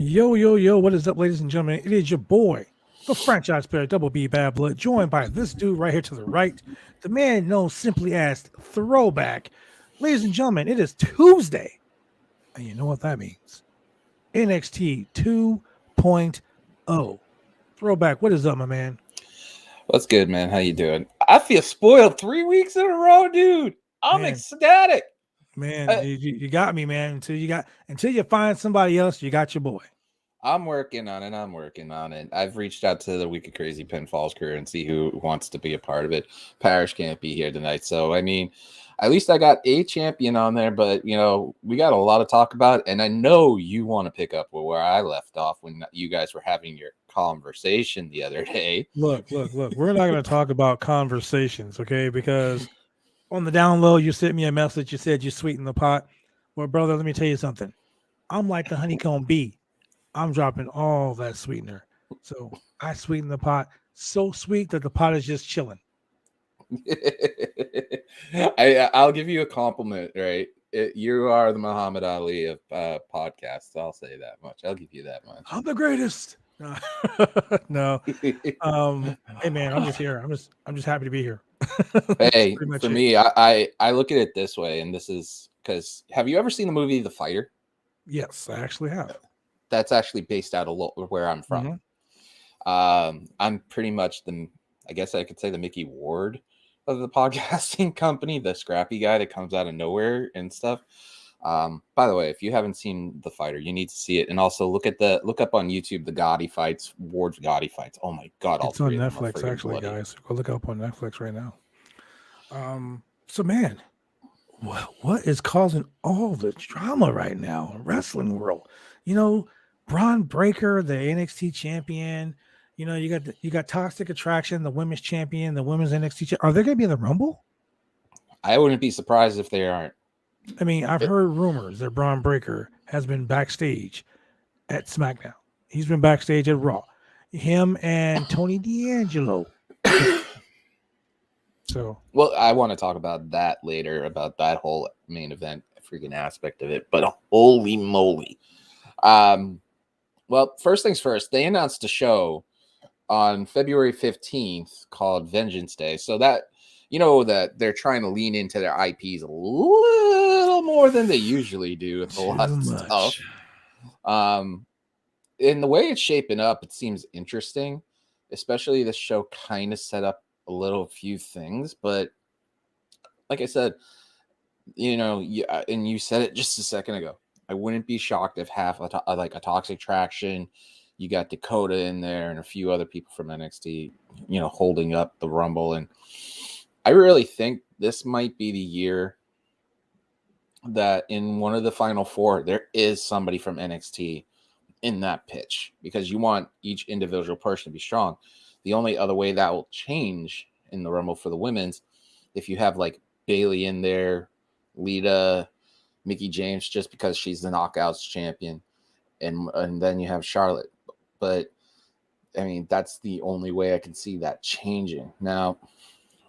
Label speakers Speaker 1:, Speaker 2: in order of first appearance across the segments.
Speaker 1: Yo, yo, yo, what is up, ladies and gentlemen? It is your boy, the franchise player, Double B Bad Blood, joined by this dude right here to the right, the man known simply as Throwback. Ladies and gentlemen, it is Tuesday, and you know what that means. NXT 2.0. Throwback, what is up, my man?
Speaker 2: What's good, man? How you doing? I feel spoiled 3 weeks in a row, dude. I'm
Speaker 1: Man,
Speaker 2: ecstatic.
Speaker 1: man, you got me, man. Until you find somebody else, you got your boy.
Speaker 2: I'm working on it. I've reached out to the Week of Crazy Pinfalls crew and see who wants to be a part of it. Parrish can't be here tonight, so I mean, at least I got a champion on there. But we got a lot to talk about, and I know you want to pick up where I left off when you guys were having your conversation the other day.
Speaker 1: Look. We're not going to talk about conversations, okay? Because on the down low, you sent me a message. You said you sweetened the pot. Well, brother, let me tell you something. I'm like the honeycomb bee. I'm dropping all that sweetener. So I sweeten the pot so sweet that the pot is just chilling.
Speaker 2: I'll give you a compliment, right? You are the Muhammad Ali of podcasts. I'll say that much. I'll give you that much.
Speaker 1: I'm the greatest. No. Hey man, I'm just here. I'm just happy to be here.
Speaker 2: Hey, for me, I look at it this way, and this is because have you ever seen the movie The Fighter?
Speaker 1: Yes, I actually have.
Speaker 2: That's actually based out of where I'm from. I'm pretty much I guess I could say the Mickey Ward of the podcasting company, the scrappy guy that comes out of nowhere and stuff. By the way, if you haven't seen The Fighter, you need to see it, and also look up on YouTube the Gotti fights, Ward's Gotti fights. Oh my god,
Speaker 1: it's on Netflix actually, guys. Go look up on Netflix right now. So man, what is causing all the drama right now in wrestling world? Braun Breaker, the NXT champion. You got Toxic Attraction, the women's champion, the women's NXT. Are they going to be in the Rumble?
Speaker 2: I wouldn't be surprised if they aren't.
Speaker 1: I mean, I've heard rumors that Braun Breaker has been backstage at SmackDown. He's been backstage at Raw. Him and Tony D'Angelo.
Speaker 2: Well, I want to talk about that later, about that whole main event freaking aspect of it. But holy moly. Well, first things first, they announced a show on February 15th called Vengeance Day. So that, that they're trying to lean into their IPs a little more than they usually do with a lot of stuff. In the way it's shaping up, it seems interesting, especially the show kind of set up a few things. But like I said, and you said it just a second ago, I wouldn't be shocked if half a Toxic Attraction, you got Dakota in there and a few other people from NXT, holding up the Rumble. And I really think this might be the year that in one of the final four, there is somebody from NXT in that pitch, because you want each individual person to be strong. The only other way that will change in the Rumble for the women's, if you have like Bayley in there, Lita, Mickie James, just because she's the Knockouts champion, and then you have Charlotte. But I mean, that's the only way I can see that changing. Now,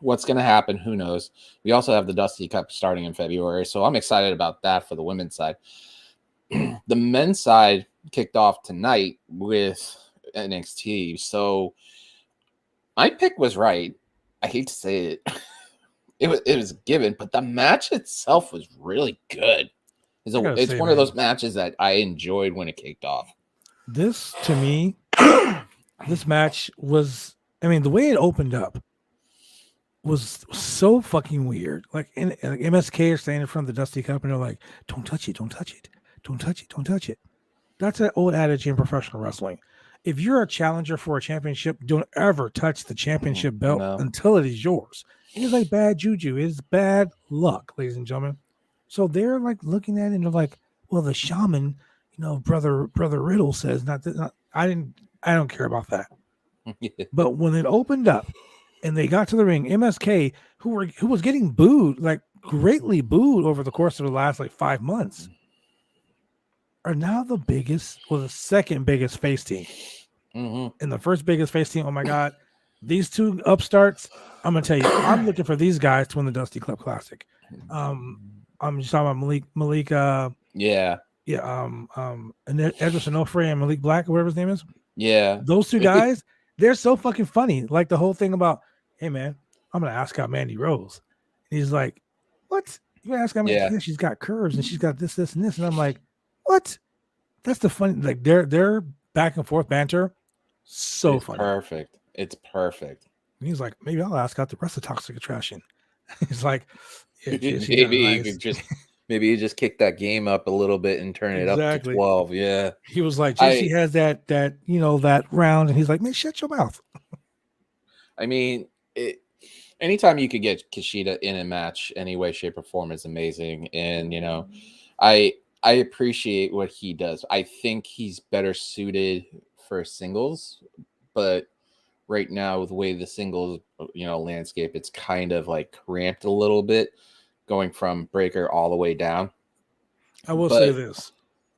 Speaker 2: what's going to happen? Who knows? We also have the Dusty Cup starting in February, so I'm excited about that for the women's side. The men's side kicked off tonight with NXT, so my pick was right. I hate to say it. It was given, but the match itself was really good. It's one of those matches that I enjoyed when it kicked off.
Speaker 1: This, to me, this match was, the way it opened up was so fucking weird. Like MSK are standing in front of the Dusty Cup and they're like, don't touch it, don't touch it, don't touch it, don't touch it. That's an old adage in professional wrestling. If you're a challenger for a championship, don't ever touch the championship belt until it is yours. It's like bad juju. It's bad luck, ladies and gentlemen. So they're like looking at it and they're like, well, the shaman, brother Riddle says I don't care about that. But when it opened up and they got to the ring, MSK, who was getting booed, like greatly booed over the course of the last 5 months, are now the second biggest face team. And the first biggest face team, oh my God, these two upstarts, I'm going to tell you, I'm looking for these guys to win the Dusty Club Classic. I'm just talking about Malik. and then Edris Onofre and Malik Black, or whatever his name is.
Speaker 2: Yeah.
Speaker 1: Those two guys, they're so fucking funny. Like the whole thing about, hey man, I'm gonna ask out Mandy Rose. And he's like, what? You gonna ask out Mandy?
Speaker 2: Yeah.
Speaker 1: Yeah, she's got curves and she's got this, and this. And I'm like, what? That's the funny, like their back and forth banter. So
Speaker 2: it's
Speaker 1: funny.
Speaker 2: Perfect. It's perfect.
Speaker 1: And he's like, maybe I'll ask out the rest of Toxic Attraction. He's like, yeah,
Speaker 2: Maybe you could just maybe you just kick that game up a little bit and turn it up to 12. Yeah.
Speaker 1: He was like, JC has that that round, and he's like, man, shut your mouth.
Speaker 2: I mean, anytime you could get Kushida in a match, any way, shape, or form is amazing. And I appreciate what he does. I think he's better suited for singles, but right now with the way the singles landscape, it's kind of like cramped a little bit, going from Breaker all the way down.
Speaker 1: I will say this: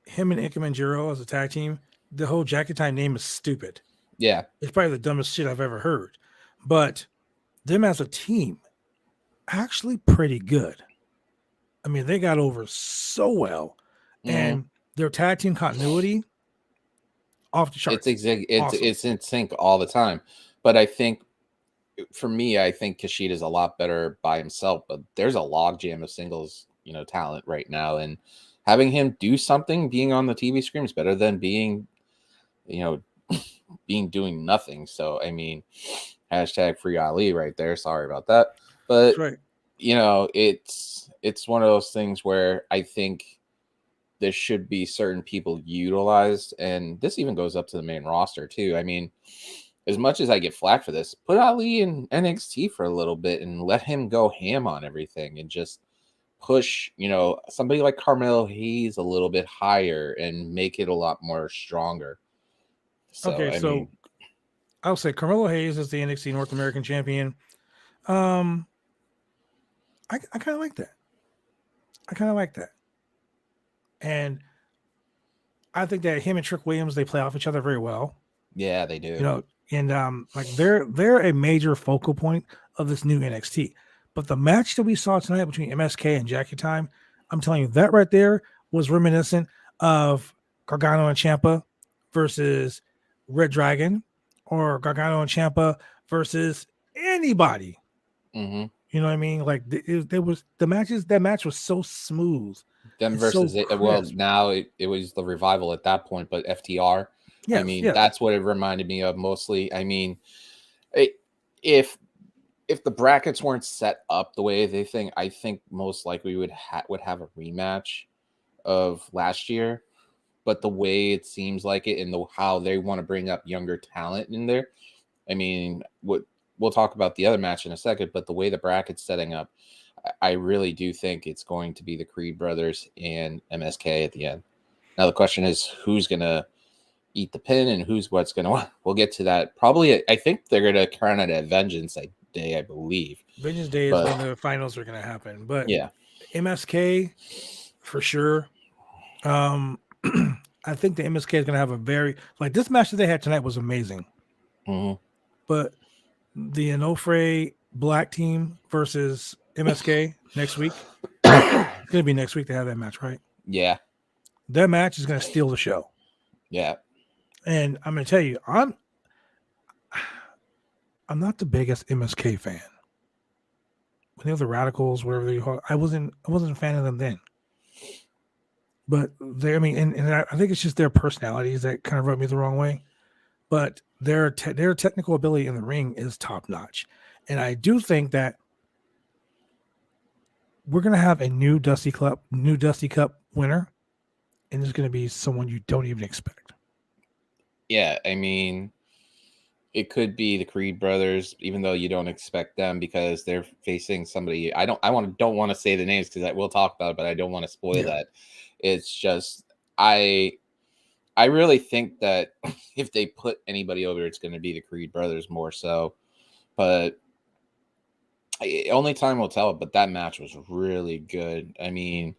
Speaker 1: him and Ikemen and Jiro as a tag team, the whole Jacket Time name is stupid.
Speaker 2: Yeah,
Speaker 1: it's probably the dumbest shit I've ever heard. But them as a team, actually pretty good. I mean, they got over so well, and their tag team continuity off the charts.
Speaker 2: It's in sync all the time. But I think, for me, I think Kushida's a lot better by himself. But there's a logjam of singles, talent right now, and having him do something, being on the TV screen, is better than being, doing nothing. So I mean, hashtag free Ali right there. Sorry about that, but
Speaker 1: right.
Speaker 2: It's one of those things where I think there should be certain people utilized, and this even goes up to the main roster too. I mean, as much as I get flack for this, put Ali in NXT for a little bit and let him go ham on everything and just push, somebody like Carmilla Hayes a little bit higher and make it a lot more stronger. So,
Speaker 1: okay, so I'll say Carmilla Hayes is the NXT North American champion. I kind of like that. And I think that him and Trick Williams, they play off each other very well.
Speaker 2: Yeah, they do.
Speaker 1: And like they're a major focal point of this new NXT. But the match that we saw tonight between MSK and Jackie Time, I'm telling you, that right there was reminiscent of Gargano and Ciampa versus Red Dragon, or Gargano and Ciampa versus anybody.
Speaker 2: Mm-hmm.
Speaker 1: You know what I mean? Like that match was so smooth.
Speaker 2: Them versus now it was the Revival at that point, but FTR.
Speaker 1: Yes,
Speaker 2: I mean, that's what it reminded me of mostly. I mean, if the brackets weren't set up the way they think, I think most likely we would have a rematch of last year. But the way it seems like it, and how they want to bring up younger talent in there, I mean, we'll talk about the other match in a second. But the way the bracket's setting up, I really do think it's going to be the Creed brothers and MSK at the end. Now the question is, who's gonna eat the pin and what's gonna? We'll get to that. Probably, I think they're gonna crown it at Vengeance Day, I believe.
Speaker 1: Vengeance Day is when the finals are gonna happen. But
Speaker 2: yeah,
Speaker 1: MSK for sure. I think the MSK is gonna have a very this match that they had tonight was amazing.
Speaker 2: Mm-hmm.
Speaker 1: But the Onofre Black team versus MSK next week. It's gonna be next week to have that match, right?
Speaker 2: Yeah.
Speaker 1: That match is gonna steal the show.
Speaker 2: Yeah.
Speaker 1: And I'm gonna tell you, I'm not the biggest MSK fan. When they were the Radicals, whatever they call it, I wasn't a fan of them then. But and I think it's just their personalities that kind of rub me the wrong way. But their technical ability in the ring is top notch, and I do think that we're gonna have a new Dusty Cup winner, and it's gonna be someone you don't even expect.
Speaker 2: Yeah, I mean, it could be the Creed brothers, even though you don't expect them because they're facing somebody. I don't want to say the names because I will talk about it, but I don't want to spoil that. It's just I really think that if they put anybody over, it's going to be the Creed brothers more so. But only time will tell. But that match was really good. I mean,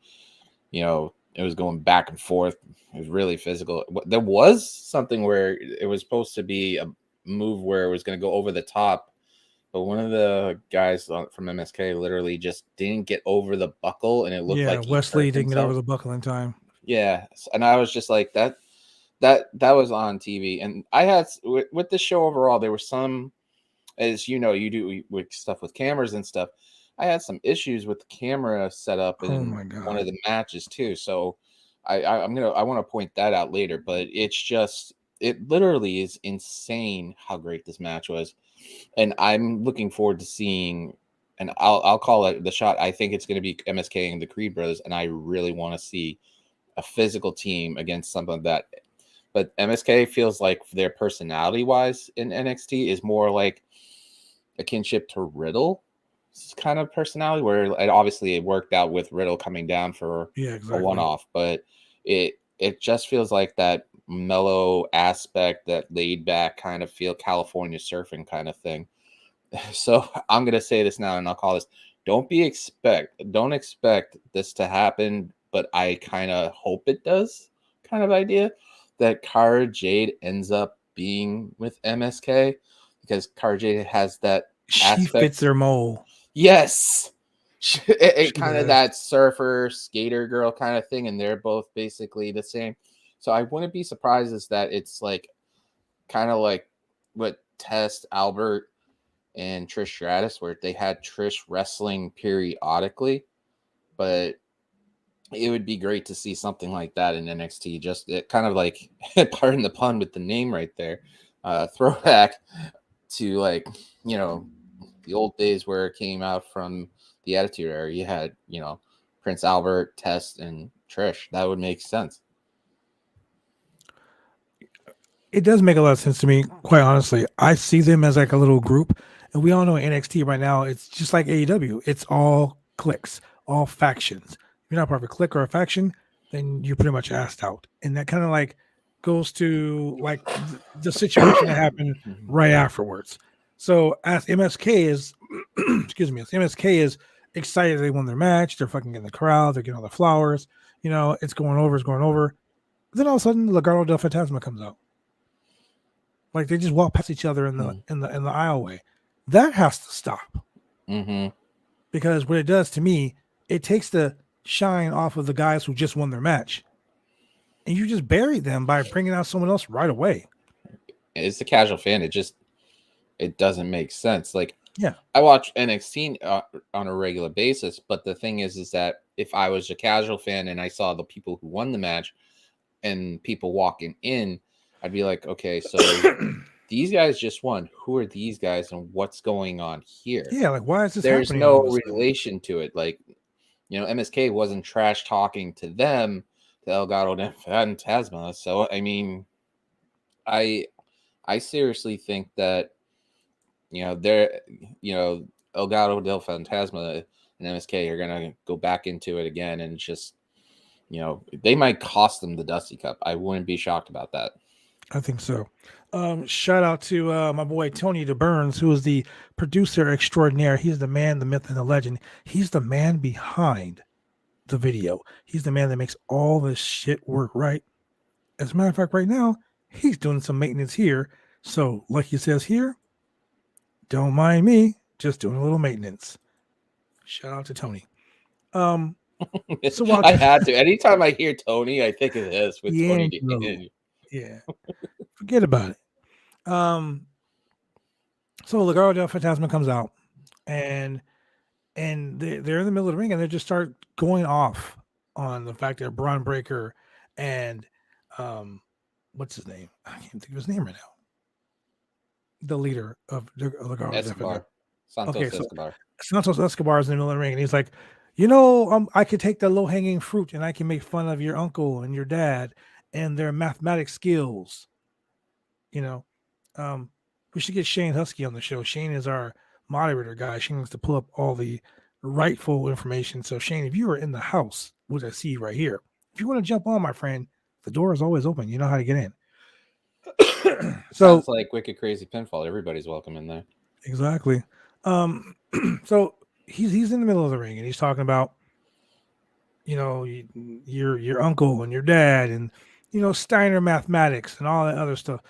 Speaker 2: it was going back and forth. It was really physical. There was something where it was supposed to be a move where it was going to go over the top, but one of the guys from MSK literally just didn't get over the buckle, and it looked like
Speaker 1: Wesley didn't get over the buckle in time.
Speaker 2: Yeah, and I was just like that was on TV, and I had with the show overall, there were some, as you know, you do with stuff with cameras and stuff. I had some issues with the camera setup
Speaker 1: Oh
Speaker 2: in
Speaker 1: my
Speaker 2: one
Speaker 1: god.
Speaker 2: of the matches too. So I want to point that out later, but it's just it literally is insane how great this match was, and I'm looking forward to seeing. And I'll call it the shot. I think it's going to be MSK and the Creed brothers, and I really want to see a physical team against something like that. But MSK feels like their personality wise in NXT is more like a kinship to Riddle kind of personality, where it obviously it worked out with Riddle coming down for
Speaker 1: Yeah,
Speaker 2: a
Speaker 1: exactly.
Speaker 2: one-off, but it just feels like that mellow aspect, that laid back kind of feel, California surfing kind of thing. So I'm gonna say this now, and I'll call this: don't expect this to happen, but I kind of hope it does. Kind of idea that Cara Jade ends up being with MSK, because Cara Jade has that
Speaker 1: She fits
Speaker 2: aspect.
Speaker 1: their mold.
Speaker 2: Yes, it
Speaker 1: She
Speaker 2: kind of
Speaker 1: does.
Speaker 2: that surfer skater girl kind of thing, and they're both basically the same. So I wouldn't be surprised is that it's like kind of like what Test Albert and Trish Stratus, where they had Trish wrestling periodically, but it would be great to see something like that in NXT. Just it kind of like, pardon the pun with the name right there, throwback to, like, you know, the old days where it came out from the Attitude Era. You had, you know, Prince Albert, Test, and Trish. That would make sense.
Speaker 1: It does make a lot of sense to me, quite honestly. I see them as like a little group, and we all know NXT right now, it's just like AEW. It's all cliques, all factions. If you're not part of a clique or a faction, then you're pretty much asked out. And that kind of like goes to like the situation that happened right afterwards. So as MSK is, excuse me, as MSK is excited they won their match, they're fucking in the crowd, they're getting all the flowers, you know, it's going over, it's going over. Then all of a sudden, Legado del Fantasma comes out. Like they just walk past each other in the aisleway. That has to stop,
Speaker 2: Mm-hmm.
Speaker 1: because what it does to me, it takes the shine off of the guys who just won their match, and you just bury them by bringing out someone else right away.
Speaker 2: As a casual fan, it doesn't make sense. Like,
Speaker 1: Yeah,
Speaker 2: I watch NXT on a regular basis, but the thing is that if I was a casual fan and I saw the people who won the match and people walking in, I'd be like, okay, so these guys just won. Who are these guys and what's going on here?
Speaker 1: yeah. Like why is this
Speaker 2: There's
Speaker 1: happening all
Speaker 2: no
Speaker 1: of a sudden?
Speaker 2: relation to it. Like, you know, MSK wasn't trash talking to them, to Elgato and Phantasma. So I mean, I I seriously think that, you know, they're, you know, Elgato del Fantasma and MSK are gonna go back into it again, and just, you know, they might cost them the Dusty Cup. I wouldn't be shocked about that.
Speaker 1: I think so. Shout out to my boy Tony DeBurns, who is the producer extraordinaire. He's the man, the myth, and the legend. He's the man behind the video. He's the man that makes all this shit work right. As a matter of fact, right now, he's doing some maintenance here. So, like he says here, don't mind me, just doing a little maintenance. Shout out to Tony. So while
Speaker 2: I had to. Anytime I hear Tony, I think of this with Tony
Speaker 1: D'Angelo,
Speaker 2: D.
Speaker 1: yeah, forget about it. So Legado del Fantasma comes out, and they're in the middle of the ring, and they just start going off on the fact that Braun Breaker and what's his name? I can't think of his name right now. The leader of Legado del Fantasma.
Speaker 2: Escobar. Santos
Speaker 1: Okay, so
Speaker 2: Escobar.
Speaker 1: Santos Escobar is in the middle of the ring, and he's like, I could take the low hanging fruit, and I can make fun of your uncle and your dad and their mathematics skills. You know, we should get Shane Husky on the show. Shane is our moderator guy. Shane needs to pull up all the rightful information. So Shane, if you are in the house, which I see right here, if you want to jump on, my friend, the door is always open. You know how to get in. So
Speaker 2: sounds like Wicked Crazy Pinfall. Everybody's welcome in there.
Speaker 1: exactly. So he's in the middle of the ring, and he's talking about, you know, your uncle and your dad, and Steiner mathematics and all that other stuff.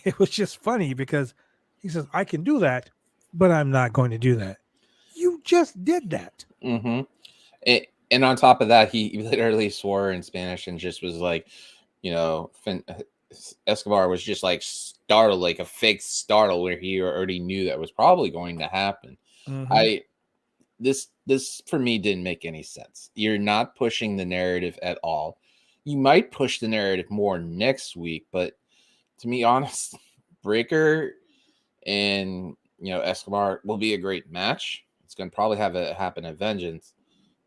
Speaker 1: It was just funny because he says, I can do that, but I'm not going to do that. You just did that.
Speaker 2: Mm-hmm. And on top of that, he literally swore in Spanish and just was like, Escobar was just like startled, like a fake startle, where he already knew that was probably going to happen.
Speaker 1: Mm-hmm.
Speaker 2: This for me didn't make any sense. You're not pushing the narrative at all. You might push the narrative more next week, but to be honest, Breaker and Escobar will be a great match. It's going to probably happen at Vengeance,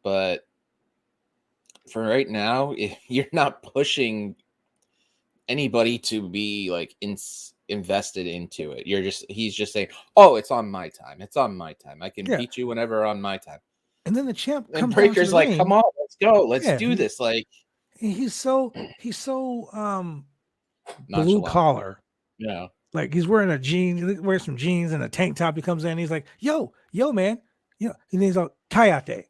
Speaker 2: but for right now, you're not pushing anybody to be like invested into it. He's just saying, "Oh, it's on my time. It's on my time. I can beat you whenever on my time."
Speaker 1: And then the champ
Speaker 2: And
Speaker 1: comes down to
Speaker 2: Breaker's
Speaker 1: the
Speaker 2: like, "Come
Speaker 1: ring.
Speaker 2: on, let's go. Let's
Speaker 1: Yeah,
Speaker 2: do this." Like
Speaker 1: he's so blue
Speaker 2: nonchalant.
Speaker 1: collar.
Speaker 2: Yeah.
Speaker 1: Like he's wearing he wears some jeans and a tank top. He comes in, he's like, yo, man, and he's like, Kayate.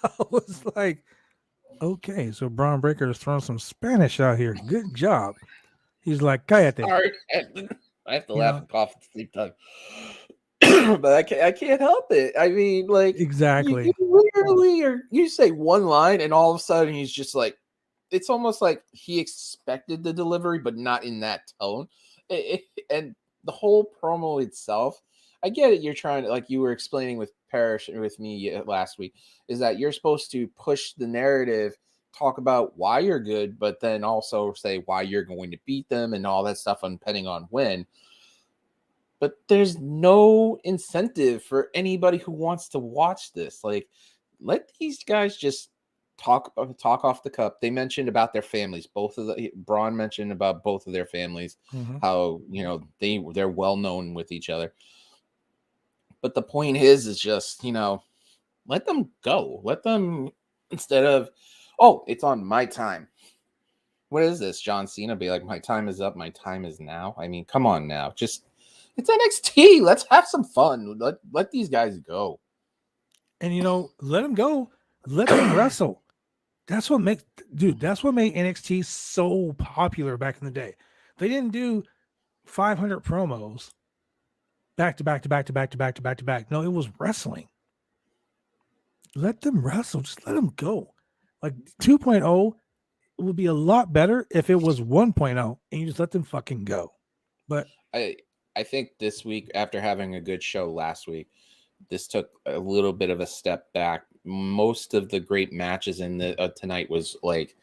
Speaker 1: I was like, okay, so Braun Breaker is throwing some Spanish out here. Good job. He's like, Kayate.
Speaker 2: Sorry. I have to laugh
Speaker 1: know,
Speaker 2: and cough at the same time. But I can't help it. I mean, like you
Speaker 1: exactly.
Speaker 2: literally you say one line and all of a sudden he's just like, it's almost like he expected the delivery, but not in that tone. And the whole promo itself, I get it. You're trying to, like you were explaining with Parrish and with me last week, is that you're supposed to push the narrative, talk about why you're good, but then also say why you're going to beat them and all that stuff, depending on when. But there's no incentive for anybody who wants to watch this. Like, let these guys just talk off the cup. They mentioned about their families. Braun mentioned about both of their families,
Speaker 1: Mm-hmm.
Speaker 2: how they're well known with each other. But the point is just let them go. Let them, instead of, oh, it's on my time. What is this? John Cena be like, my time is up. My time is now. I mean, come on now. Just, it's NXT. Let's have some fun. Let these guys go.
Speaker 1: And let them go. Let them wrestle. That's what made NXT so popular back in the day. They didn't do 500 promos back to back to back to back to back to back to back. No, it was wrestling. Let them wrestle. Just let them go. Like 2.0 would be a lot better if it was 1.0 and you just let them fucking go. But
Speaker 2: I think this week, after having a good show last week, this took a little bit of a step back. Most of the great matches in the tonight was like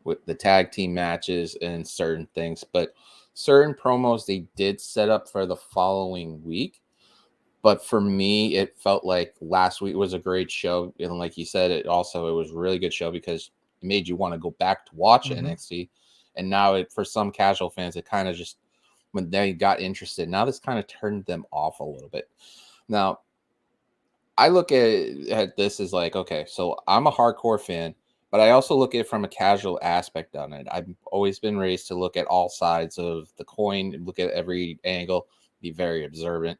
Speaker 2: with the tag team matches and certain things, but certain promos they did set up for the following week. But for me, it felt like last week was a great show, and like you said, it was a really good show because it made you want to go back to watch NXT. And now for some casual fans, it kind of just, when they got interested, now this kind of turned them off a little bit. Now, I look at this as like, okay, so I'm a hardcore fan, but I also look at it from a casual aspect on it. I've always been raised to look at all sides of the coin, look at every angle, be very observant,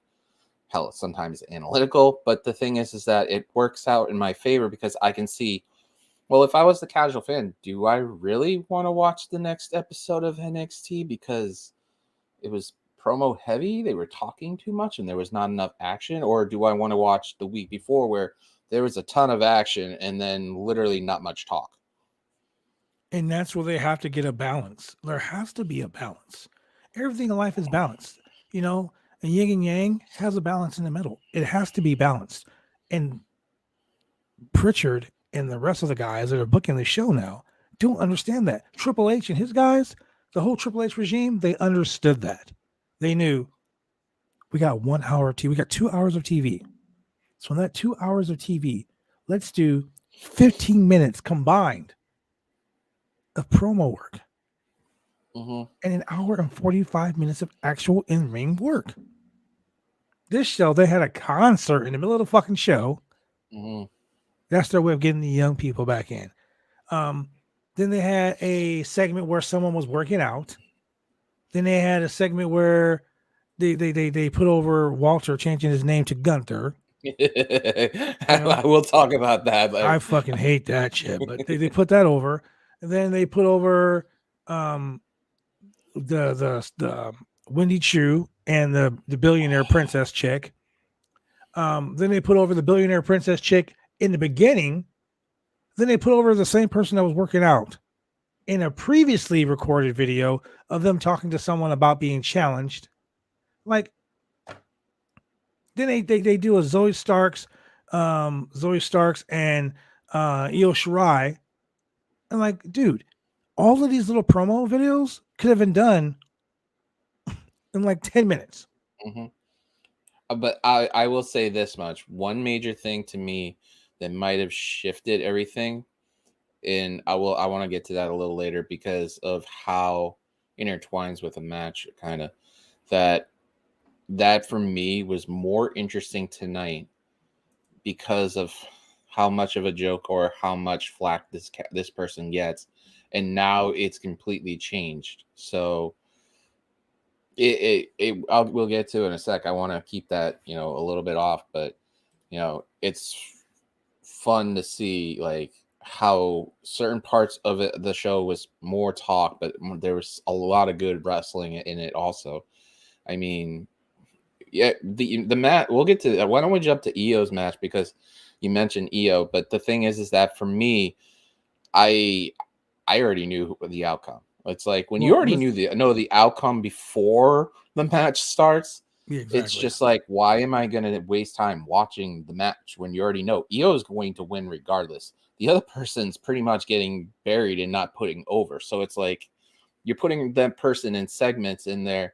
Speaker 2: hell, sometimes analytical. But the thing is that it works out in my favor because I can see, well, if I was the casual fan, do I really want to watch the next episode of NXT because it was promo heavy, they were talking too much, and there was not enough action? Or do I want to watch the week before where there was a ton of action and then literally not much talk?
Speaker 1: And that's where they have to get a balance. There has to be a balance. Everything in life is balanced. And yin and yang has a balance in the middle. It has to be balanced. And Pritchard and the rest of the guys that are booking the show now don't understand that. Triple H and his guys, the whole Triple H regime, they understood that. They knew we got 1 hour of TV, we got 2 hours of TV. So in that 2 hours of TV, let's do 15 minutes combined of promo work. And an hour and 45 minutes of actual in-ring work. This show, they had a concert in the middle of the fucking show. That's their way of getting the young people back in. Then they had a segment where someone was working out. Then they had a segment where they put over Walter, changing his name to Gunther.
Speaker 2: I will talk about that later.
Speaker 1: I fucking hate that shit, but they put that over. And then they put over the Wendy Chu and the billionaire princess chick. Then they put over the billionaire princess chick in the beginning Then they put over the same person that was working out in a previously recorded video of them talking to someone about being challenged. Like, then they do a Zoe Starks and Io Shirai. And like, dude, all of these little promo videos could have been done in like 10 minutes.
Speaker 2: Mm-hmm. But I will say this much. One major thing to me that might have shifted everything, and I want to get to that a little later because of how intertwines with a match, kind of, that for me was more interesting tonight because of how much of a joke or how much flack this person gets, and now it's completely changed. So we'll get to it in a sec. I want to keep that, a little bit off, but it's fun to see like how certain parts of it, the show was more talk, but there was a lot of good wrestling in it also. I mean, yeah, the match, we'll get to that. Why don't we jump to Io's match, because you mentioned Io, but the thing is that for me, I already knew the outcome. It's like when you already know the outcome before the match starts.
Speaker 1: Yeah, exactly.
Speaker 2: It's just like, why am I going to waste time watching the match when you already know Io is going to win regardless? The other person's pretty much getting buried and not putting over. So it's like you're putting that person in segments in there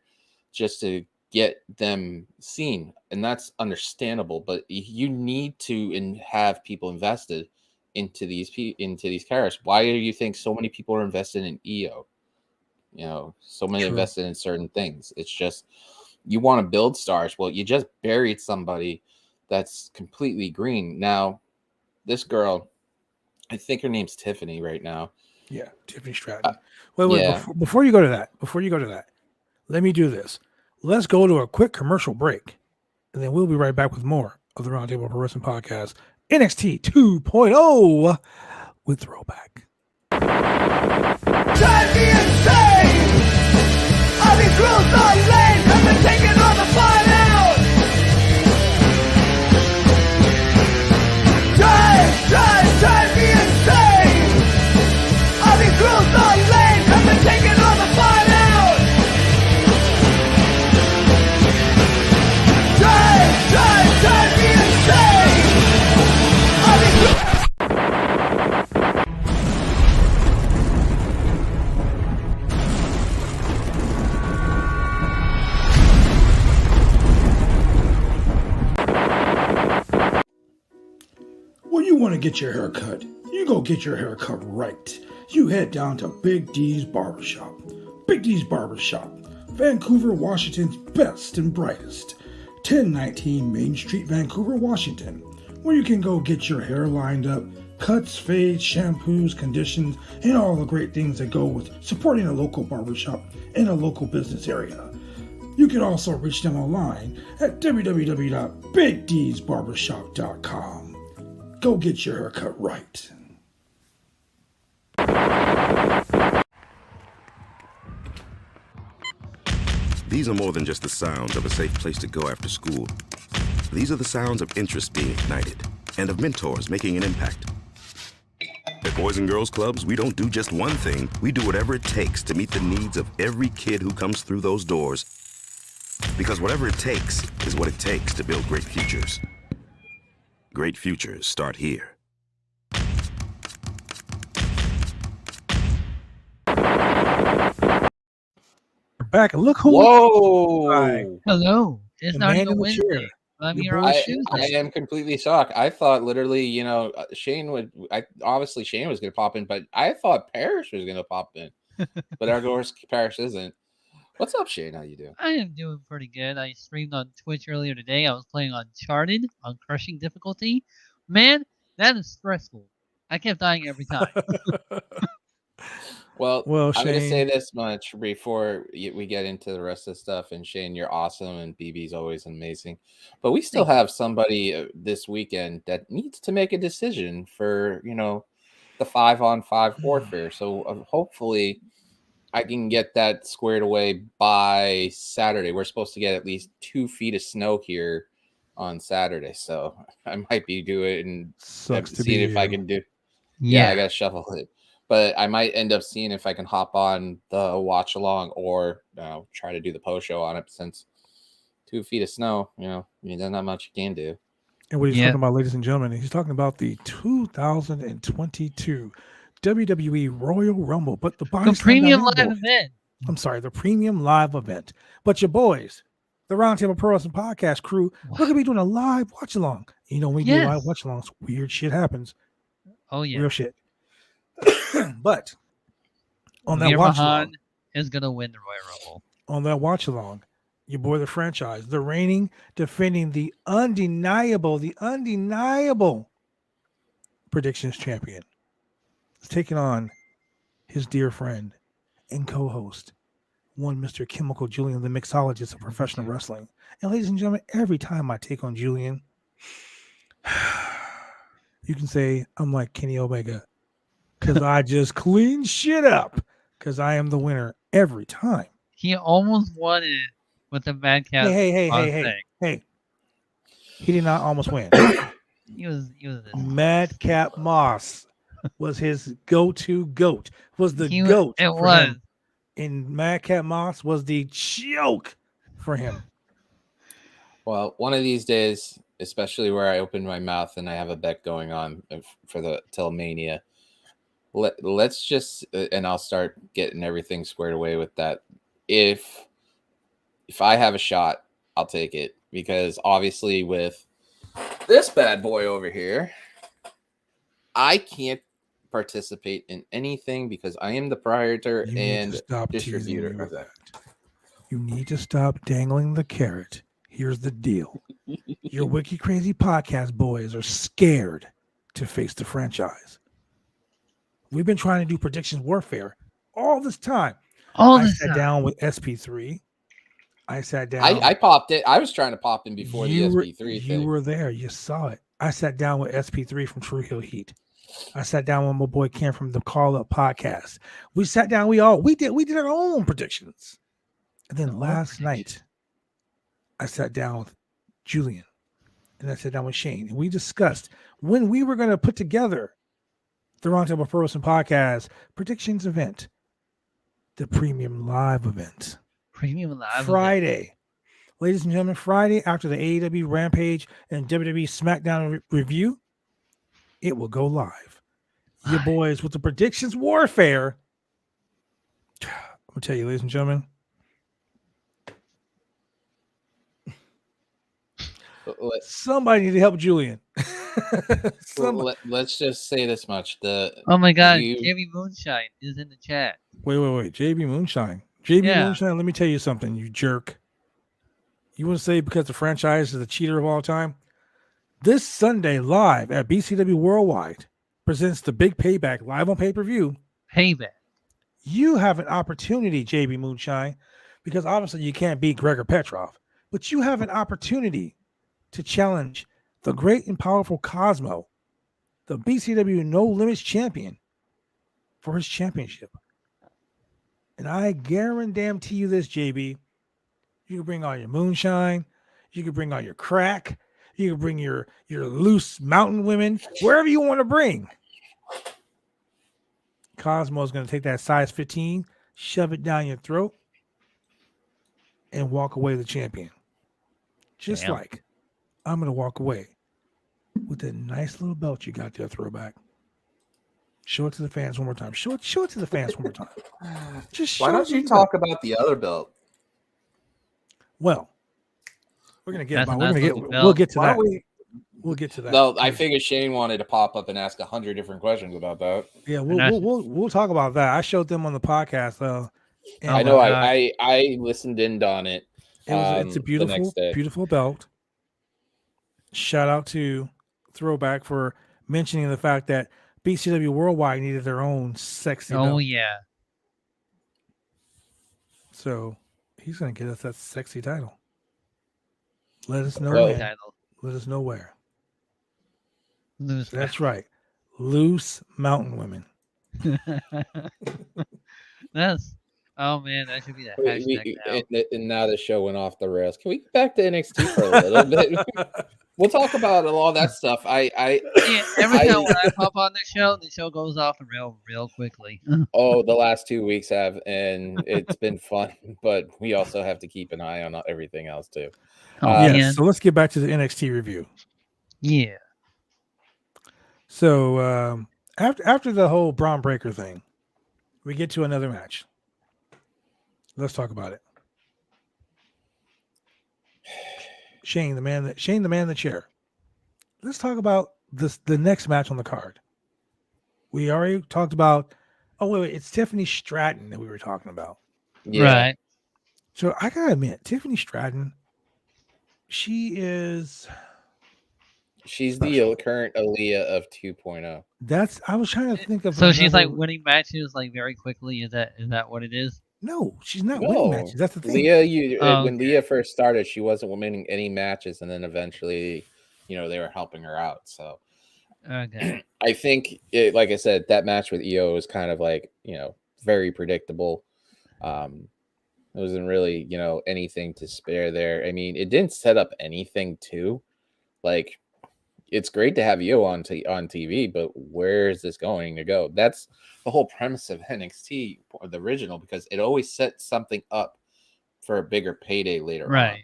Speaker 2: just to get them seen, and that's understandable. But you need to have people invested into these characters. Why do you think so many people are invested in Io? So many invested in certain things. It's just, you want to build stars. Well, you just buried somebody that's completely green. Now, this girl, I think her name's Tiffany right now.
Speaker 1: Yeah, Tiffany Stratton. Wait, yeah. Before you go to that, let me do this. Let's go to a quick commercial break, and then we'll be right back with more of the Roundtable Pro Wrestling Podcast, NXT 2.0 with Throwback.
Speaker 3: Drive me insane! All these rules are lame, cause they're taking all the fun out! Drive me insane! All these rules are lame, cause they're taking all the fun out! Drive me insane! All these rules...
Speaker 1: When you want to get your hair cut, you go get your hair cut right. You head down to Big D's Barbershop. Big D's Barbershop, Vancouver, Washington's best and brightest. 1019 Main Street, Vancouver, Washington, where you can go get your hair lined up, cuts, fades, shampoos, conditions, and all the great things that go with supporting a local barbershop in a local business area. You can also reach them online at www.bigdsbarbershop.com. Go get your haircut right.
Speaker 4: These are more than just the sounds of a safe place to go after school. These are the sounds of interest being ignited and of mentors making an impact. At Boys and Girls Clubs, we don't do just one thing. We do whatever it takes to meet the needs of every kid who comes through those doors. Because whatever it takes is what it takes to build great futures. Great futures start here.
Speaker 1: We're back. Look who.
Speaker 2: Whoa!
Speaker 5: Hello. It's
Speaker 1: The
Speaker 5: not
Speaker 1: man
Speaker 5: even
Speaker 1: in the
Speaker 5: Wednesday.
Speaker 1: chair.
Speaker 5: I'm
Speaker 1: Your
Speaker 5: here
Speaker 1: boy
Speaker 5: on
Speaker 2: I
Speaker 5: Tuesday.
Speaker 2: am completely shocked. I thought literally, Shane would. Obviously Shane was going to pop in, but I thought Parrish was going to pop in. But of course, Parrish isn't. What's up, Shane? How you doing?
Speaker 5: I am doing pretty good. I streamed on Twitch earlier today. I was playing Uncharted on crushing difficulty. Man, that is stressful. I kept dying every time.
Speaker 2: Well, I'm going to say
Speaker 1: Shane,
Speaker 2: this much before we get into the rest of the stuff. And Shane, you're awesome, and BB's always amazing. But we still have somebody this weekend that needs to make a decision for, the 5-on-5 warfare. So hopefully I can get that squared away by Saturday. We're supposed to get at least 2 feet of snow here on Saturday. So I might be doing and
Speaker 1: sucks to
Speaker 2: seeing
Speaker 1: be
Speaker 2: if I
Speaker 1: you.
Speaker 2: can do. Yeah, I gotta shuffle it. But I might end up seeing if I can hop on the watch along or try to do the post show on it, since 2 feet of snow, there's not much you can do.
Speaker 1: And what he's talking about, ladies and gentlemen, he's talking about the 2022 WWE Royal Rumble, but the
Speaker 5: premium live event.
Speaker 1: I'm sorry, the premium live event. But your boys, the Roundtable Pro Wrestling Podcast crew, we're gonna be doing a live watch along. When we do live watch alongs, weird shit happens.
Speaker 5: Oh yeah,
Speaker 1: real shit. But on that watch along,
Speaker 5: is gonna win the Royal Rumble.
Speaker 1: On that watch along, your boy, the franchise, the reigning, defending, the undeniable predictions champion, is taking on his dear friend and co-host, one Mr. Chemical Julian, the mixologist of professional wrestling. And ladies and gentlemen, every time I take on Julian, you can say I'm like Kenny Omega, because I just clean shit up, because I am the winner every time.
Speaker 5: He almost won it with the Madcap.
Speaker 1: Hey. He did not almost win.
Speaker 5: He was
Speaker 1: Madcap Moss was his go-to goat. Was the goat.
Speaker 5: It was.
Speaker 1: Him. And Madcap Moss was the joke for him.
Speaker 2: Well, one of these days, especially where I open my mouth and I have a bet going on for till Mania, let's just and I'll start getting everything squared away with that. If I have a shot, I'll take it, because obviously with this bad boy over here, I can't participate in anything because I am the proprietor and distributor of that.
Speaker 1: You need to stop dangling the carrot. Here's the deal. Your Wiki Crazy Podcast boys are scared to face the franchise. We've been trying to do predictions warfare all this time. I sat down with SP3. I sat down.
Speaker 2: I popped it. I was trying to pop in before the SP3 thing.
Speaker 1: You were there. You saw it. I sat down with SP3 from True Hill Heat. I sat down with my boy Ken from the Call Up Podcast. We sat down. We did our own predictions. And then last night, I sat down with Julian, and I sat down with Shane, and we discussed when we were going to put together the Roundtable Pro Wrestling Podcast predictions event, the premium live event. Friday. Ladies and gentlemen, Friday after the AEW Rampage and WWE SmackDown review, it will go live. Your boys with the predictions warfare. I'm going to tell you, ladies and gentlemen. Somebody need to help Julian.
Speaker 2: Let's just say this much.
Speaker 5: Oh my God, JB Moonshine is in the chat.
Speaker 1: Wait. JB Moonshine. Moonshine, let me tell you something, you jerk. You want to say because the franchise is the cheater of all time? This Sunday live at BCW Worldwide presents the Big Payback live on pay-per-view.
Speaker 5: Payback.
Speaker 1: You have an opportunity, JB Moonshine, because obviously you can't beat Gregor Petrov, but you have an opportunity to challenge the great and powerful Cosmo, the BCW No Limits champion, for his championship. And I guarantee you this, JB. You can bring all your moonshine. You can bring all your crack. You can bring your loose mountain women, wherever you want to bring. Cosmo is going to take that size 15, shove it down your throat, and walk away the champion. Just like I'm going to walk away with that nice little belt you got there, Throwback. Show it to the fans one more time. Show it to the fans one more time. Just
Speaker 2: why don't you talk about the other belt?
Speaker 1: Well, we're gonna get. We'll get to that. We'll get to that.
Speaker 2: No, I figured Shane wanted to pop up and ask 100 different questions about that.
Speaker 1: Yeah, we'll talk about that. I showed them on the podcast though.
Speaker 2: I know. I listened in on it.
Speaker 1: It's a beautiful belt. Shout out to Throwback for mentioning the fact that BCW Worldwide needed their own sexy belt.
Speaker 5: Oh, yeah.
Speaker 1: So he's going to get us that sexy title. Let us know when. Let us know where. That's right. Loose mountain women.
Speaker 5: Oh, man, that should be the hashtag now.
Speaker 2: And now the show went off the rails. Can we get back to NXT for a little bit? We'll talk about all that stuff.
Speaker 5: Yeah, every time when I pop on the show goes off real quickly.
Speaker 2: Oh, the last 2 weeks have, and it's been fun, but we also have to keep an eye on everything else too.
Speaker 5: Oh,
Speaker 1: Yes.
Speaker 5: man.
Speaker 1: So let's get back to the NXT review.
Speaker 5: Yeah.
Speaker 1: So after the whole Braun Breaker thing, we get to another match. Let's talk about it. Shane the man in the chair. Let's talk about the next match on the card. We already talked about. Oh wait, it's Tiffany Stratton that we were talking about.
Speaker 2: Yeah,
Speaker 5: Right.
Speaker 1: So I gotta admit, Tiffany Stratton, she's
Speaker 2: the current Aaliyah of 2.0.
Speaker 1: I was trying to think of.
Speaker 5: So she's like
Speaker 1: another-
Speaker 5: winning matches like very quickly. Is that what it is?
Speaker 1: No, she's not winning matches. That's the thing.
Speaker 2: Leah,
Speaker 5: Oh,
Speaker 2: when
Speaker 5: okay.
Speaker 2: Leah first started, she wasn't winning any matches, and then eventually, they were helping her out. So
Speaker 5: Okay.
Speaker 2: I think, like I said, that match with EO was kind of like, very predictable. It wasn't really, anything to spare there. I mean, it didn't set up anything too. Like, it's great to have EO on TV, but where is this going to go? That's the whole premise of NXT, the original, because it always sets something up for a bigger payday later on.
Speaker 5: Right.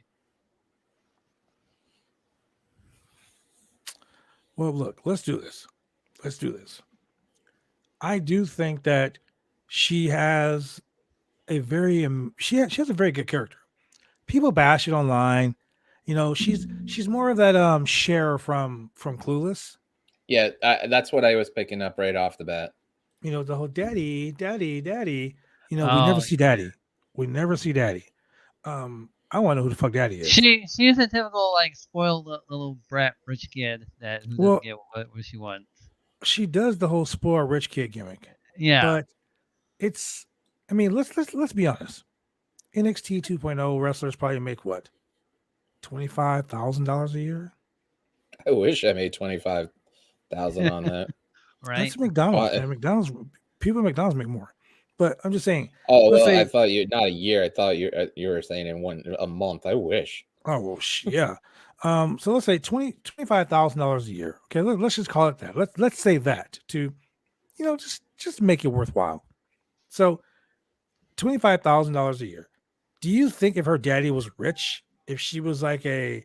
Speaker 1: Well, look, let's do this. I do think that she has a very she has a very good character. People bash it online. She's more of that Cher from Clueless.
Speaker 2: Yeah, that's what I was picking up right off the bat.
Speaker 1: The whole daddy. We
Speaker 5: Oh,
Speaker 1: never see daddy. We never see daddy. I want to know who the fuck daddy is.
Speaker 5: She's a typical like spoiled little brat rich kid who doesn't get what she wants.
Speaker 1: She does the whole spoiled rich kid gimmick.
Speaker 5: Yeah.
Speaker 1: But it's, I mean, let's be honest. NXT 2.0 wrestlers probably make what, $25,000 a year?
Speaker 2: I wish I made 25,000 on that.
Speaker 5: Right.
Speaker 1: That's McDonald's. And people at McDonald's make more. But I'm just saying.
Speaker 2: Oh, well, I thought not a year. I thought you were saying in a month. I wish.
Speaker 1: Oh well, yeah. So let's say $25,000 a year. Okay, let's just call it that. Let's say that to, just make it worthwhile. So $25,000 a year. Do you think if her daddy was rich, if she was like a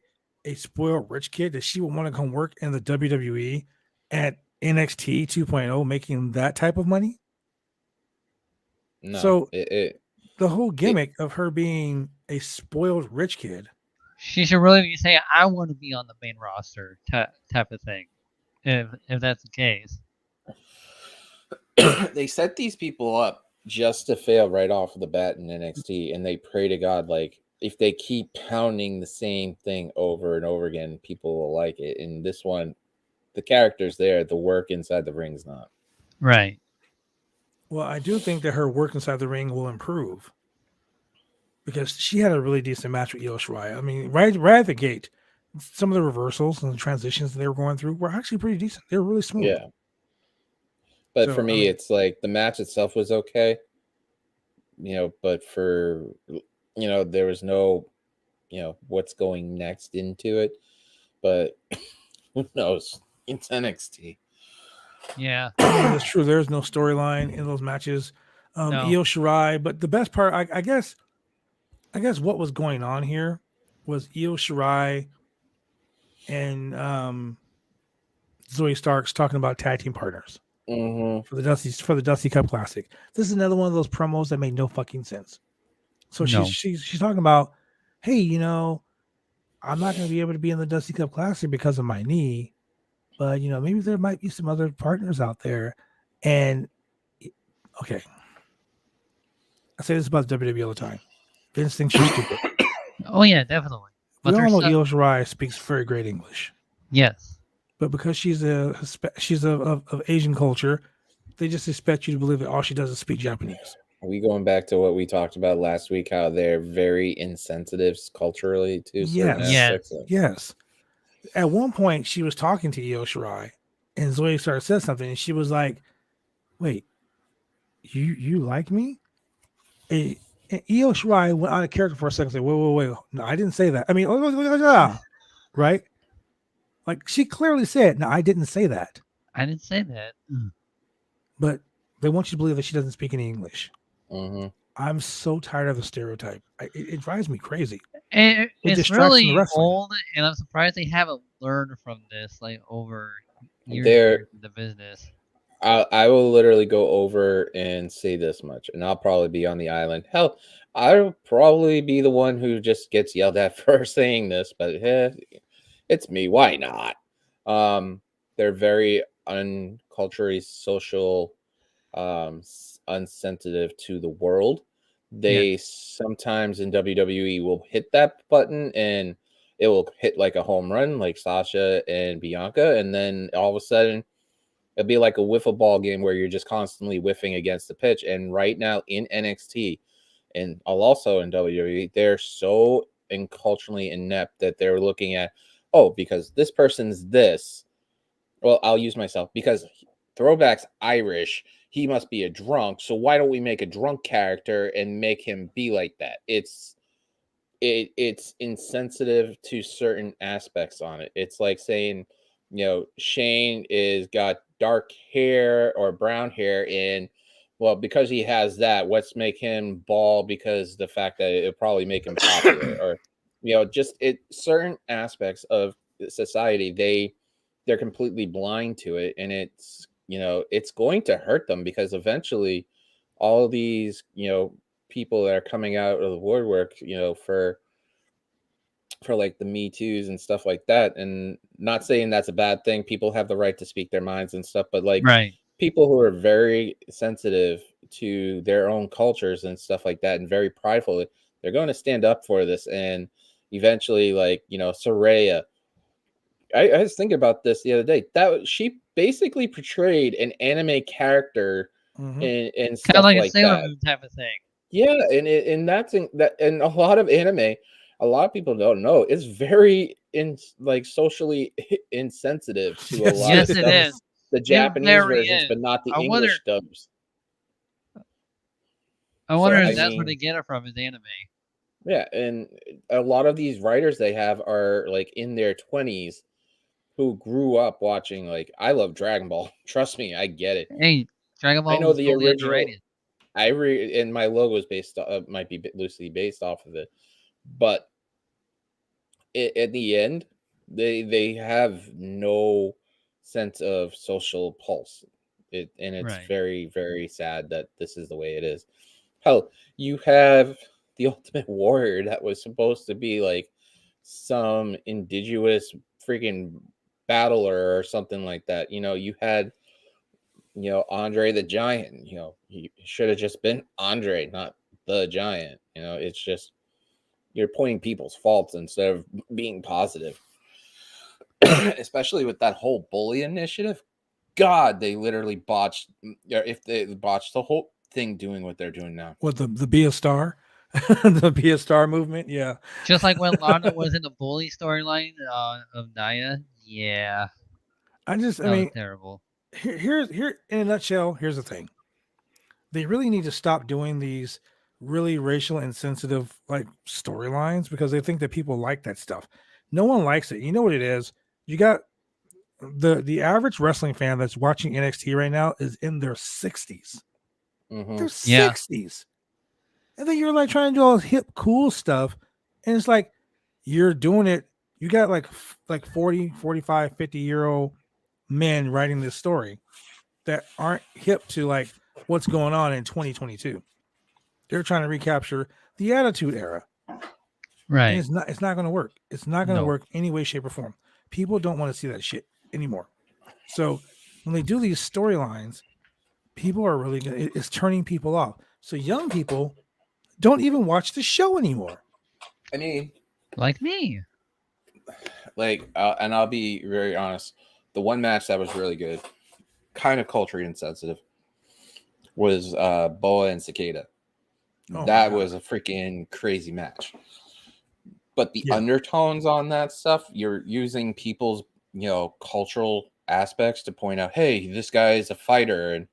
Speaker 1: spoiled rich kid, that she would want to come work in the WWE at NXT 2.0 making that type of money?
Speaker 2: No.
Speaker 1: So the whole gimmick of her being a spoiled rich kid.
Speaker 5: She should really be saying, "I want to be on the main roster," type of thing. If that's the case.
Speaker 2: They set these people up just to fail right off of the bat in NXT, and they pray to God, like, if they keep pounding the same thing over and over again, people will like it. And this one, the character's there, the work inside the ring's not.
Speaker 5: Right.
Speaker 1: Well, I do think that her work inside the ring will improve because she had a really decent match with Io Shirai. I mean, right at the gate, some of the reversals and the transitions that they were going through were actually pretty decent. They were really smooth.
Speaker 2: Yeah. But for me, it's like the match itself was okay, but for, there was no, what's going next into it. But who knows? It's NXT.
Speaker 5: Yeah.
Speaker 1: That's true. There's no storyline in those matches.
Speaker 5: No.
Speaker 1: Io Shirai, but the best part, I guess what was going on here was Io Shirai and Zoe Starks talking about tag team partners.
Speaker 2: Mm-hmm.
Speaker 1: For the Dusty Cup Classic. This is another one of those promos that made no fucking sense. So she's talking about, hey, I'm not going to be able to be in the Dusty Cup Classic because of my knee, but maybe there might be some other partners out there. And okay, I say this about the WWE all the time. Vince thinks you're stupid.
Speaker 5: Oh yeah, definitely.
Speaker 1: We
Speaker 5: But
Speaker 1: all know
Speaker 5: there's
Speaker 1: Io Shirai speaks very great English.
Speaker 5: Yes.
Speaker 1: But because she's of Asian culture, they just expect you to believe that all she does is speak Japanese.
Speaker 2: Are we going back to what we talked about last week, how they're very insensitive culturally to certain aspects?
Speaker 1: Yes. At one point, she was talking to Io Shirai, and Zoe started said something, and she was like, "Wait, you like me?" And Io Shirai went out of character for a second. Said, "Wait, no, I didn't say that. I mean, right?" Like she clearly said, "No, I didn't say that,"
Speaker 5: I didn't say that.
Speaker 1: but they want you to believe that she doesn't speak any English.
Speaker 2: Mm-hmm.
Speaker 1: I'm so tired of the stereotype. It drives me crazy.
Speaker 5: And
Speaker 1: It
Speaker 5: it's
Speaker 1: distracts from the
Speaker 5: really
Speaker 1: wrestling.
Speaker 5: old, and I'm surprised they haven't learned from this like over years and
Speaker 2: There-
Speaker 5: years in the business.
Speaker 2: I will literally go over and say this much, and I'll probably be on the island. Hell, I'll probably be the one who just gets yelled at for saying this, but it's me. Why not? They're very unculturally social, unsensitive to the world. They sometimes in WWE will hit that button and it will hit like a home run, like Sasha and Bianca, and then all of a sudden it'll be like a wiffle ball game where you're just constantly whiffing against the pitch. And right now in NXT and also in WWE, they're so culturally inept that they're looking at, oh, because this person's this. Well, I'll use myself because Throwback's Irish. He must be a drunk. So why don't we make a drunk character and make him be like that? It's insensitive to certain aspects on it. It's like saying, Shane is got dark hair or brown hair, and well, because he has that, let's make him bald because the fact that it'll probably make him popular, or just certain aspects of society they're completely blind to it, and it's going to hurt them because eventually all of these people that are coming out of the woodwork for like the Me Too's and stuff like that. And not saying that's a bad thing. People have the right to speak their minds and stuff, but like
Speaker 5: Right.
Speaker 2: people who are very sensitive to their own cultures and stuff like that and very prideful, they're going to stand up for this. And eventually, like, Soraya, I was thinking about this the other day, that she basically portrayed an anime character
Speaker 1: Mhm.
Speaker 2: and
Speaker 5: Kind
Speaker 2: stuff
Speaker 5: of like a
Speaker 2: like
Speaker 5: Sailor
Speaker 2: that.
Speaker 5: Moon type of thing.
Speaker 2: Yeah, and that's that, and a lot of anime, a lot of people don't know, it's very socially insensitive to a lot of
Speaker 5: Yes, it
Speaker 2: stuff.
Speaker 5: is.
Speaker 2: The Japanese
Speaker 5: very
Speaker 2: versions,
Speaker 5: is.
Speaker 2: but not the
Speaker 5: I
Speaker 2: English
Speaker 5: wonder-
Speaker 2: dubs.
Speaker 5: I wonder
Speaker 2: I
Speaker 5: if that's where
Speaker 2: mean-
Speaker 5: they get it from, is anime.
Speaker 2: Yeah, and a lot of these writers they have are like in their 20s who grew up watching, like, I love Dragon Ball. Trust me, I get it.
Speaker 5: Hey, Dragon Ball
Speaker 2: I know
Speaker 5: was
Speaker 2: the
Speaker 5: totally
Speaker 2: original.
Speaker 5: underrated.
Speaker 2: And my logo is might be loosely based off of it, but at the end, they have no sense of social pulse. And it's
Speaker 5: Right.
Speaker 2: very, very sad that this is the way it is. Hell, you have the Ultimate Warrior that was supposed to be like some indigenous freaking battler or something like that. You had Andre the Giant. He should have just been Andre, not the Giant. It's just you're pointing people's faults instead of being positive. Especially with that whole bully initiative. God, they literally botched. If they botched the whole thing doing what they're doing now.
Speaker 1: What the Be a Star, the Be a Star movement? Yeah,
Speaker 5: Just like when Lana was in the bully storyline of Naya. Yeah,
Speaker 1: I
Speaker 5: that
Speaker 1: mean,
Speaker 5: was terrible.
Speaker 1: here in a nutshell, here's the thing. They really need to stop doing these really racial insensitive like storylines because they think that people like that stuff. No one likes it. You know what it is? You got the average wrestling fan that's watching NXT right now is in their 60s.
Speaker 2: Mhm.
Speaker 1: They're
Speaker 5: Yeah.
Speaker 1: 60s. And then you're like trying to do all this hip cool stuff and it's like you're doing it. You got like 40, 45, 50-year-old men writing this story that aren't hip to like what's going on in 2022. They're trying to recapture the Attitude Era.
Speaker 5: Right.
Speaker 1: And it's not going to work. It's not going to
Speaker 5: No.
Speaker 1: work any way, shape, or form. People don't want to see that shit anymore. So when they do these storylines, people are really good. It's turning people off. So young people don't even watch the show anymore.
Speaker 2: I mean,
Speaker 5: Like me.
Speaker 2: and I'll be very honest. The one match that was really good, kind of culturally insensitive, was Boa and Cicada.
Speaker 1: Oh my
Speaker 2: That
Speaker 1: God.
Speaker 2: was a freaking crazy match. But the
Speaker 1: Yeah.
Speaker 2: undertones on that stuff, you're using people's, cultural aspects to point out, hey, this guy is a fighter. And,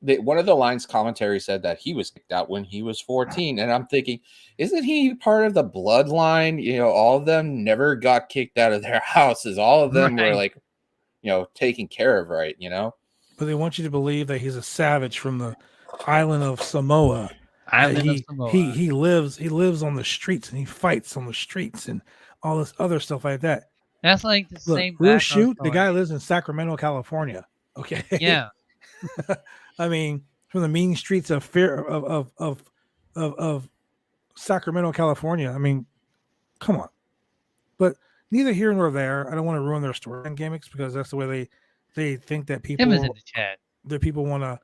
Speaker 2: one of the lines commentary said that he was kicked out when he was 14, and I'm thinking, isn't he part of the bloodline? You know, all of them never got kicked out of their houses. All of them were
Speaker 5: Right.
Speaker 2: like, you know, taken care of, right? You know,
Speaker 1: But they want you to believe that he's a savage from the island of Samoa. That
Speaker 5: Island of Samoa.
Speaker 1: he lives on the streets and he fights on the streets and all this other stuff like that.
Speaker 5: That's like the
Speaker 1: Look,
Speaker 5: same
Speaker 1: real
Speaker 5: background
Speaker 1: shoot, the
Speaker 5: story.
Speaker 1: guy lives in Sacramento, California. Okay.
Speaker 5: Yeah.
Speaker 1: I mean, from the mean streets of fear of Sacramento, California. I mean, come on. But neither here nor there. I don't want to ruin their storyline gimmicks because that's the way they think that people
Speaker 5: Tim is in the chat.
Speaker 1: that people want to.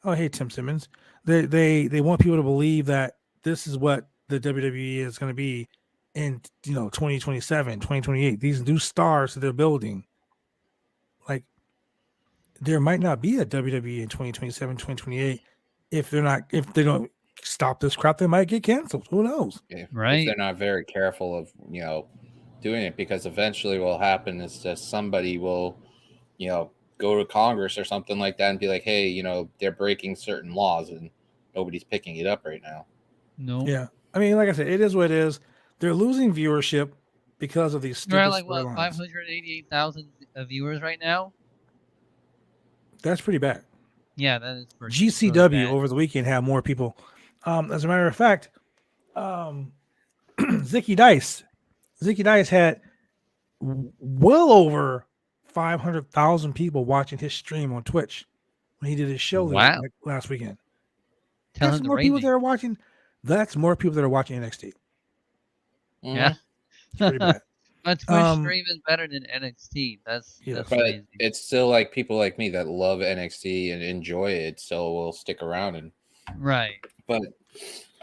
Speaker 1: Oh, hey, Tim Simmons. They want people to believe that this is what the WWE is going to be in 2027, 2028. These new stars that they're building. Like, there might not be a WWE in 2027, 2028 if they don't stop this crap. They might get canceled. Who knows?
Speaker 2: if
Speaker 5: Right.
Speaker 2: they're not very careful of, you know, doing it, because eventually what will happen is that somebody will, you know, go to Congress or something like that and be like, hey, you know, they're breaking certain laws and nobody's picking it up right now.
Speaker 5: No.
Speaker 1: Yeah. I mean, like I said, it is what it is. They're losing viewership because of these
Speaker 5: We're
Speaker 1: stupid
Speaker 5: at like what,
Speaker 1: storylines.
Speaker 5: 588,000 viewers right now.
Speaker 1: That's pretty bad.
Speaker 5: Yeah, that is pretty.
Speaker 1: GCW
Speaker 5: really bad.
Speaker 1: over the weekend had more people. As a matter of fact, Zicky Dice had well over 500,000 people watching his stream on Twitch when he did his show
Speaker 5: Wow.
Speaker 1: last weekend.
Speaker 5: Tell
Speaker 1: That's
Speaker 5: him the
Speaker 1: more people
Speaker 5: rating.
Speaker 1: that are watching. That's more people that are watching NXT.
Speaker 5: Yeah.
Speaker 1: It's pretty bad.
Speaker 5: But Twitch stream is better than NXT. That's
Speaker 1: Yes.
Speaker 2: But
Speaker 5: crazy.
Speaker 2: it's still like people like me that love NXT and enjoy it, so will stick around. And
Speaker 5: Right.
Speaker 2: but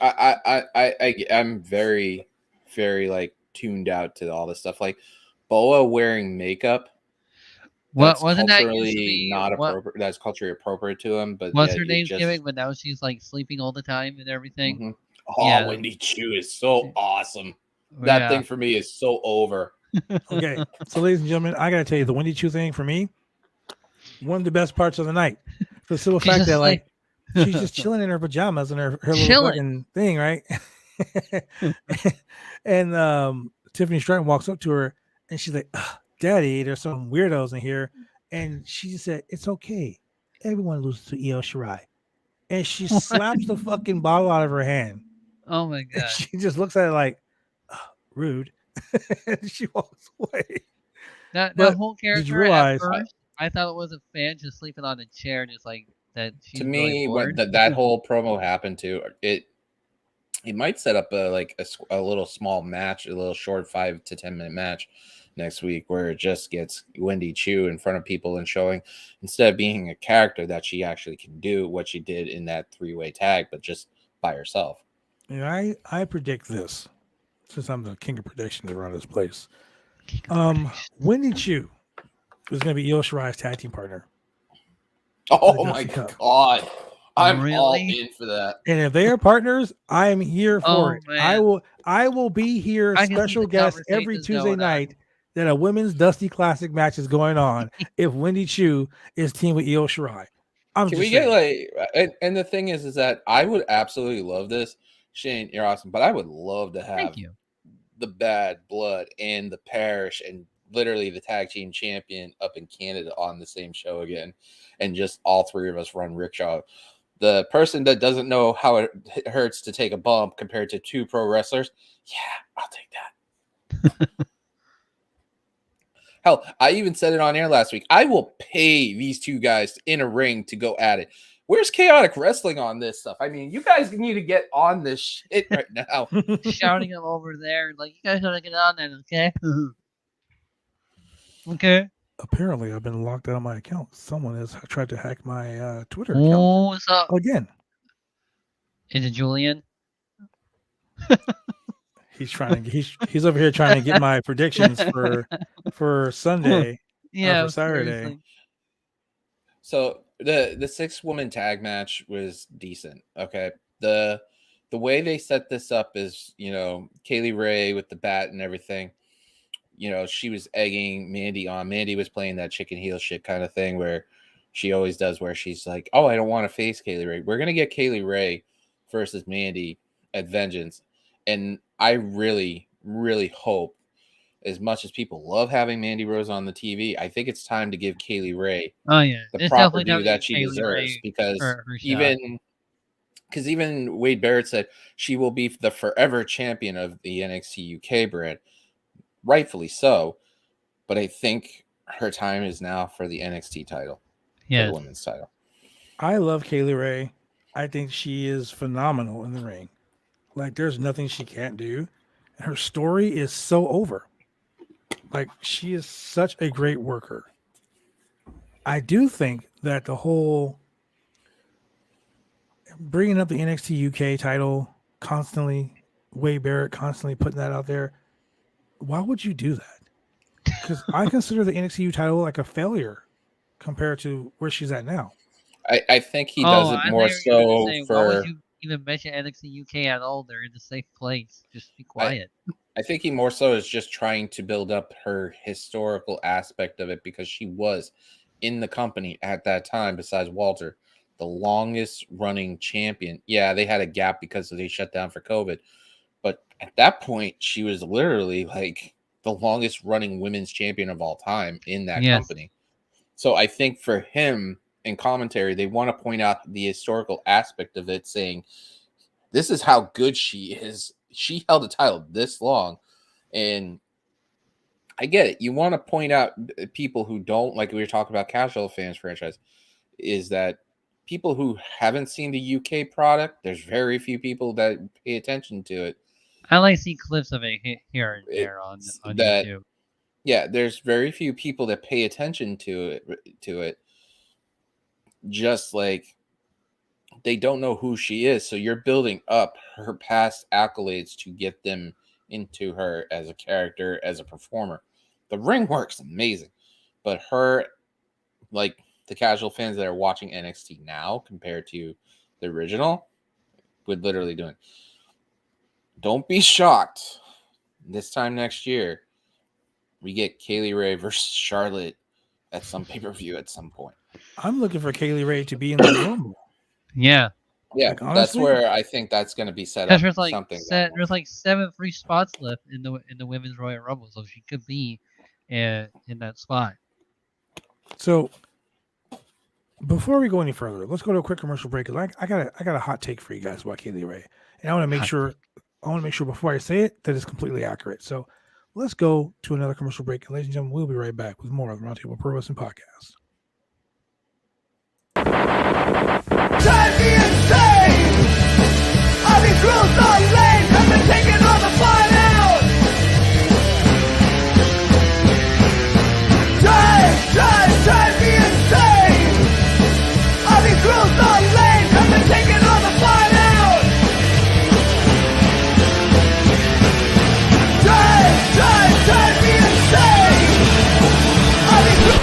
Speaker 2: I'm very, very like tuned out to all this stuff. Like Boa wearing makeup.
Speaker 5: What wasn't that used to
Speaker 2: culturally
Speaker 5: be?
Speaker 2: not
Speaker 5: What,
Speaker 2: appropriate? That's culturally appropriate to him. But
Speaker 5: what's
Speaker 2: yet
Speaker 5: her
Speaker 2: it
Speaker 5: name's
Speaker 2: just,
Speaker 5: gimmick? But now she's like sleeping all the time and everything.
Speaker 2: Mhm. Oh,
Speaker 5: Yeah.
Speaker 2: Wendy Chu is so awesome. That
Speaker 5: Yeah.
Speaker 2: thing for me is so over.
Speaker 1: Okay, so ladies and gentlemen, I gotta tell you, the Wendy Chu thing for me, one of the best parts of the night. For the simple
Speaker 5: She's
Speaker 1: fact
Speaker 5: just
Speaker 1: that
Speaker 5: like-
Speaker 1: she's just chilling in her pajamas and her little
Speaker 5: Chilling.
Speaker 1: fucking thing, right? And Tiffany Stratton walks up to her and she's like, "Ugh, Daddy, there's some weirdos in here." And she just said, "It's okay. Everyone loses to Io Shirai." And she slaps the fucking bottle out of her hand.
Speaker 5: Oh my
Speaker 1: And
Speaker 5: god.
Speaker 1: she just looks at it like, rude. And she walks away.
Speaker 5: That
Speaker 1: But
Speaker 5: whole
Speaker 1: did you
Speaker 5: character
Speaker 1: realize-
Speaker 5: at first, I thought it was a fan just sleeping on a chair, just like that. She's
Speaker 2: To
Speaker 5: really
Speaker 2: me, when
Speaker 5: bored.
Speaker 2: that whole promo happened to it might set up a little small match, a little short 5 to 10 minute match next week where it just gets Wendy Chu in front of people and showing, instead of being a character, that she actually can do what she did in that 3-way tag, but just by herself.
Speaker 1: And I predict this, since I'm the king of predictions around this place. Wendy Chu is going to be Io Shirai's tag team partner.
Speaker 2: Oh
Speaker 1: the
Speaker 2: my
Speaker 1: Dusty Cup.
Speaker 2: god. I'm all
Speaker 5: Really?
Speaker 2: in for that.
Speaker 1: And if they are partners, I am here for
Speaker 5: Oh,
Speaker 1: it.
Speaker 5: man.
Speaker 1: I will be here,
Speaker 5: I can see
Speaker 1: special
Speaker 5: the
Speaker 1: guest every
Speaker 5: conversations
Speaker 1: Tuesday
Speaker 5: going on.
Speaker 1: night that a women's Dusty Classic match is going on if Wendy Chu is teamed with Io Shirai. I'm
Speaker 2: Can
Speaker 1: just
Speaker 2: we get
Speaker 1: saying.
Speaker 2: and the thing is that I would absolutely love this. Shane, you're awesome, but I would love to have
Speaker 5: Thank you.
Speaker 2: the Bad Blood and the Parish and literally the tag team champion up in Canada on the same show again, and just all three of us run rickshaw. The person that doesn't know how it hurts to take a bump compared to 2 pro wrestlers, yeah, I'll take that. Hell, I even said it on air last week. I will pay these 2 guys in a ring to go at it. Where's Chaotic Wrestling on this stuff? I mean, you guys need to get on this shit right now.
Speaker 5: Shouting him over there, like, you guys gotta get on that, okay? Okay.
Speaker 1: Apparently, I've been locked out of my account. Someone has tried to hack my Twitter account
Speaker 5: Oh, what's up?
Speaker 1: again.
Speaker 5: Is it Julian?
Speaker 1: He's trying to. He's over here trying to get my predictions for Sunday.
Speaker 5: Yeah,
Speaker 1: for Saturday.
Speaker 5: seriously.
Speaker 2: So the 6-woman tag match was decent. Okay. The way they set this up is, you know, Kaylee Ray with the bat and everything. You know, she was egging Mandy on. Mandy was playing that chicken heel shit kind of thing where, she always does, where she's like, "Oh, I don't want to face Kaylee Ray. We're gonna get Kaylee Ray versus Mandy at Vengeance," and I really, really hope, as much as people love having Mandy Rose on the TV, I think it's time to give Kaylee Ray
Speaker 5: Oh yeah,
Speaker 2: the
Speaker 5: it's
Speaker 2: proper
Speaker 5: definitely
Speaker 2: due
Speaker 5: time to
Speaker 2: that
Speaker 5: give
Speaker 2: she
Speaker 5: Kaylee
Speaker 2: deserves,
Speaker 5: Ray
Speaker 2: because
Speaker 5: her shot.
Speaker 2: even Wade Barrett said she will be the forever champion of the NXT UK brand, rightfully so. But I think her time is now for the NXT title, for
Speaker 5: Yes.
Speaker 2: the women's title.
Speaker 1: I love Kaylee Ray. I think she is phenomenal in the ring. Like, there's nothing she can't do. And her story is so over. Like, she is such a great worker. I do think that the whole bringing up the NXT UK title constantly, Wade Barrett constantly putting that out there, why would you do that? Because I consider the NXT title like a failure compared to where she's at now.
Speaker 2: I think he does it
Speaker 5: I
Speaker 2: more
Speaker 5: thought you were gonna
Speaker 2: so
Speaker 5: say, why
Speaker 2: for.
Speaker 5: would you even mention NXT UK at all? They're in a safe place. Just be quiet.
Speaker 2: I think he more so is just trying to build up her historical aspect of it, because she was in the company at that time, besides Walter, the longest running champion. Yeah, they had a gap because they shut down for COVID. But at that point, she was literally like the longest running women's champion of all time in that
Speaker 5: Yes.
Speaker 2: company. So I think for him in commentary, they want to point out the historical aspect of it, saying, this is how good she is. She held the title this long. And I get it. You want to point out people who don't, like we were talking about casual fans franchise, is that people who haven't seen the UK product, there's very few people that pay attention to it.
Speaker 5: I like see clips of it here and there on
Speaker 2: that
Speaker 5: YouTube.
Speaker 2: Yeah, there's very few people that pay attention to it. Just like they don't know who she is. So you're building up her past accolades to get them into her as a character, as a performer. The ring work's amazing, but her, like the casual fans that are watching NXT now compared to the original, would literally do it. Don't be shocked. This time next year, we get Kaylee Ray versus Charlotte at some pay-per-view at some point.
Speaker 1: I'm looking for Kaylee Ray to be in the Rumble.
Speaker 5: Yeah.
Speaker 2: Yeah,
Speaker 1: Like,
Speaker 2: that's
Speaker 1: honestly?
Speaker 2: where I think that's going to be set
Speaker 5: Because
Speaker 2: up.
Speaker 5: there's like 7 free spots left in the women's Royal Rumble, so she could be in that spot.
Speaker 1: So before we go any further, let's go to a quick commercial break. Cause I got a hot take for you guys about Kaylee Ray, and I want to make sure before I say it that it's completely accurate. So let's go to another commercial break, and ladies and gentlemen, we'll be right back with more of the Roundtable Pro Wrestling Podcast.
Speaker 3: Drive me insane! All these rules are lame, have been taking all the fun out! Drive me insane! All these rules are lame, have been taking all the fun out! Drive me insane! All these rules.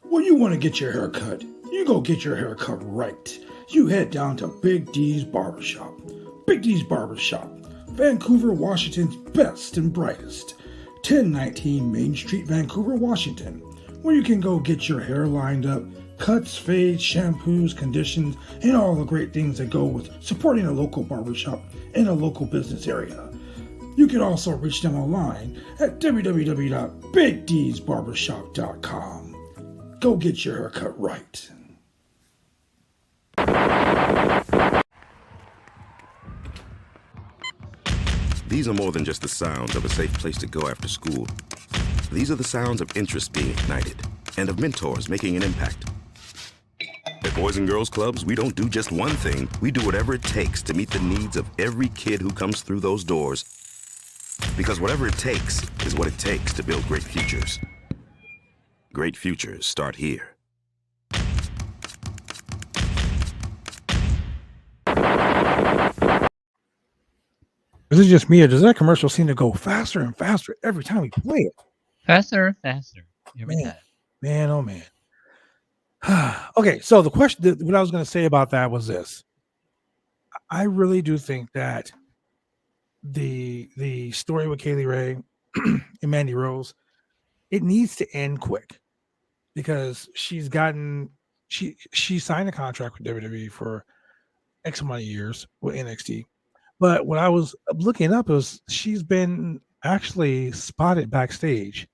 Speaker 6: When you want to get your hair cut, you go get your hair cut right. You head down to Big D's Barbershop. Big D's Barbershop, Vancouver, Washington's best and brightest. 1019 Main Street, Vancouver, Washington, where you can go get your hair lined up, cuts, fades, shampoos, conditions, and all the great things that go with supporting a local barbershop in a local business area. You can also reach them online at www.bigdsbarbershop.com. Go get your haircut right.
Speaker 4: These are more than just the sounds of a safe place to go after school. These are the sounds of interest being ignited and of mentors making an impact. At Boys and Girls Clubs, we don't do just one thing. We do whatever it takes to meet the needs of every kid who comes through those doors. Because whatever it takes is what it takes to build great futures. Great futures start here.
Speaker 1: Is it just me, or does that commercial seem to go faster and faster every time we play it?
Speaker 5: Faster. Every
Speaker 1: Man.
Speaker 5: time.
Speaker 1: Man, oh man. Okay, so the question, what I was going to say about that was this: I really do think that the story with Kaylee Ray and Mandy Rose, it needs to end quick because she signed a contract with WWE for X amount of years with NXT. But when I was looking up, it was she's been actually spotted backstage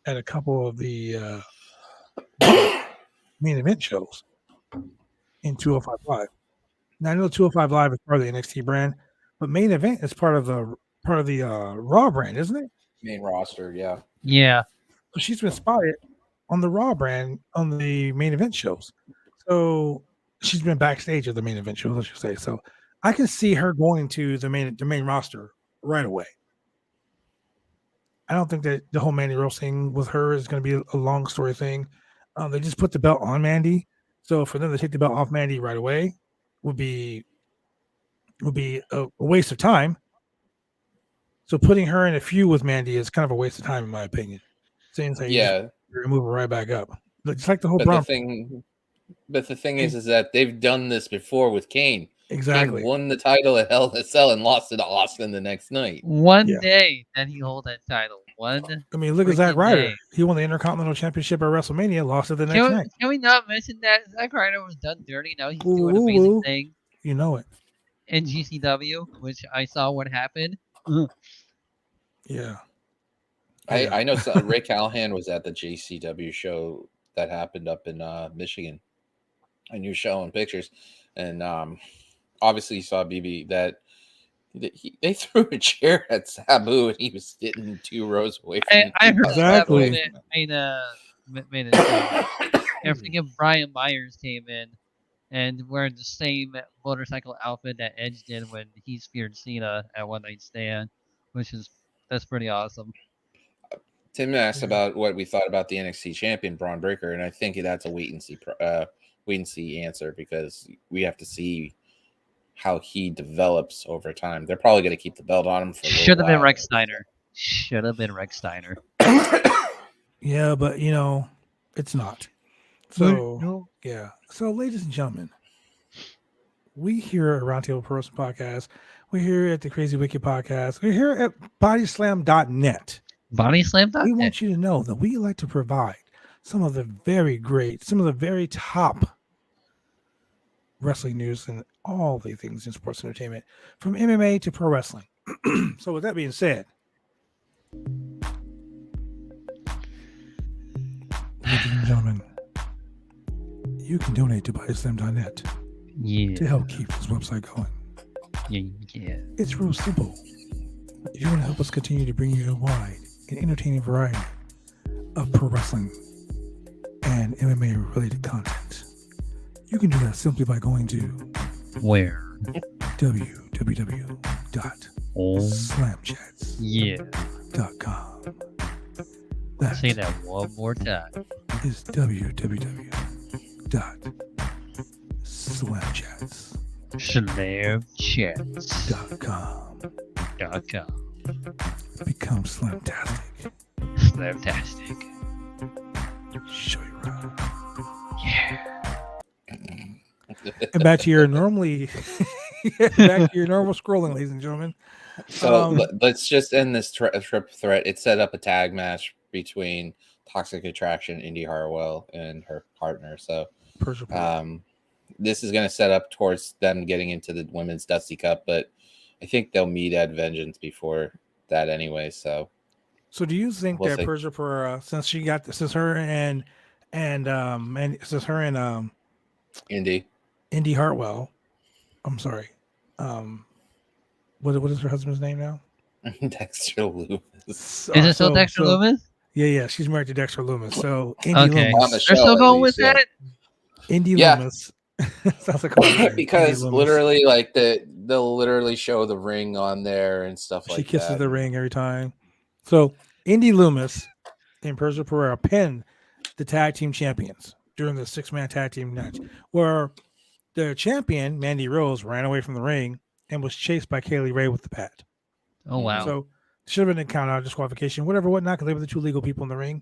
Speaker 1: at a couple of the main event shows in 205 Live. Now I know 205 Live is part of the NXT brand, but main event is part of the Raw brand, isn't it?
Speaker 2: Main roster, yeah.
Speaker 5: Yeah.
Speaker 1: So she's been spotted on the Raw brand on the main event shows. So she's been backstage at the main event shows, I should say. So I can see her going to the main roster right away. I don't think that the whole Mandy Rose thing with her is going to be a long story thing. They just put the belt on Mandy, so for them to take the belt off Mandy right away would be a waste of time. So putting her in a feud with Mandy is kind of a waste of time, in my opinion. Saying that you move her right back up, it's like the whole Braun.
Speaker 2: But the thing is that they've done this before with Kane.
Speaker 1: Exactly.
Speaker 2: Kane won the title at Hell in a Cell and lost it to Austin the next night.
Speaker 5: One day, then he hold that title.
Speaker 1: I mean, look at Zack Ryder. He won the Intercontinental Championship at WrestleMania, lost it the next night.
Speaker 5: Can we not mention that Zack Ryder was done dirty? Now he's doing an amazing thing.
Speaker 1: You know it.
Speaker 5: In GCW, which I saw what happened.
Speaker 1: Yeah.
Speaker 2: I know Ray Callahan was at the JCW show that happened up in Michigan. And you showing pictures. And obviously you saw BB that they threw a chair at Sabu and he was sitting 2 rows away from him.
Speaker 5: I heard
Speaker 1: exactly.
Speaker 5: Sabu made it. I forget Brian Myers came in and wearing the same motorcycle outfit that Edge did when he speared Cena at One Night Stand, that's pretty awesome.
Speaker 2: Tim asked about what we thought about the NXT champion Braun Breaker, and I think that's a wait and see answer because we have to see how he develops over time. They're probably going to keep the belt on him for a little
Speaker 5: Should have been
Speaker 2: while.
Speaker 5: Rex Steiner. Should have been Rex Steiner.
Speaker 1: Yeah, but it's not. So yeah. So ladies and gentlemen, we here at Roundtable Pro Wrestling Podcast, we're here at the Crazy Wicked Podcast, we're here at bodyslam.net.
Speaker 5: Bodyslam.net.
Speaker 1: We want you to know that we like to provide some of the very top wrestling news and all the things in sports entertainment, from MMA to pro wrestling. So with that being said, ladies and gentlemen, you can donate to bodyslam.net to help keep this website going.
Speaker 5: Yeah.
Speaker 1: It's real simple. If you want to help us continue to bring you a wide and entertaining variety of pro wrestling and MMA related content, you can do that simply by going to
Speaker 5: where?
Speaker 1: www.slamchats.com. That
Speaker 5: Say that one more time.
Speaker 1: is www.slamchats.com. Become Slamtastic.
Speaker 5: Slamtastic.
Speaker 1: Show you around.
Speaker 5: Yeah.
Speaker 1: And back to your normal scrolling, ladies and gentlemen.
Speaker 2: So let's just end this triple threat. It set up a tag match between Toxic Attraction, Indy Hartwell, and her partner. So this is going to set up towards them getting into the Women's Dusty Cup, but I think they'll meet at Vengeance before that anyway. So
Speaker 1: do you think that Persia Pereira, since her and Indy Hartwell, I'm sorry, what is her husband's name now?
Speaker 2: Dexter Loomis.
Speaker 5: Is it still Dexter Loomis?
Speaker 1: Yeah, she's married to Dexter Loomis. So
Speaker 5: Indy Loomis. They're still going with that?
Speaker 1: Indy Loomis. Sounds like a
Speaker 2: because literally, like they'll literally show the ring on there and stuff like that.
Speaker 1: She kisses the ring every time. So Indy Loomis and Persia Pereira pinned the tag team champions during the 6-man tag team match, where the champion Mandy Rose ran away from the ring and was chased by Kaylee Ray with the bat.
Speaker 5: Oh wow!
Speaker 1: So should have been a count out, disqualification, whatnot, because they were the two legal people in the ring.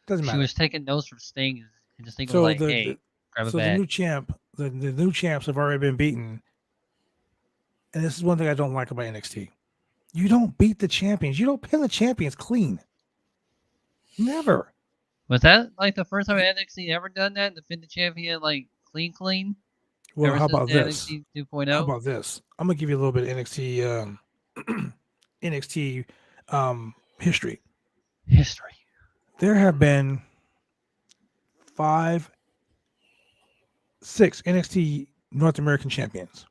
Speaker 1: Doesn't matter.
Speaker 5: She was taking notes from Sting. I just think it
Speaker 1: So
Speaker 5: was like, hey, grab a
Speaker 1: the
Speaker 5: bag.
Speaker 1: new champ, the new champs have already been beaten. And this is one thing I don't like about NXT. You don't beat the champions. You don't pin the champions clean. Never.
Speaker 5: Was that like the first time NXT ever done that? Defend the champion like clean?
Speaker 1: Well,
Speaker 5: Ever
Speaker 1: how
Speaker 5: since
Speaker 1: about
Speaker 5: the
Speaker 1: this?
Speaker 5: NXT
Speaker 1: How
Speaker 5: 2.0?
Speaker 1: about this? I'm gonna give you a little bit of NXT NXT history.
Speaker 5: History.
Speaker 1: There have been 6 NXT North American champions.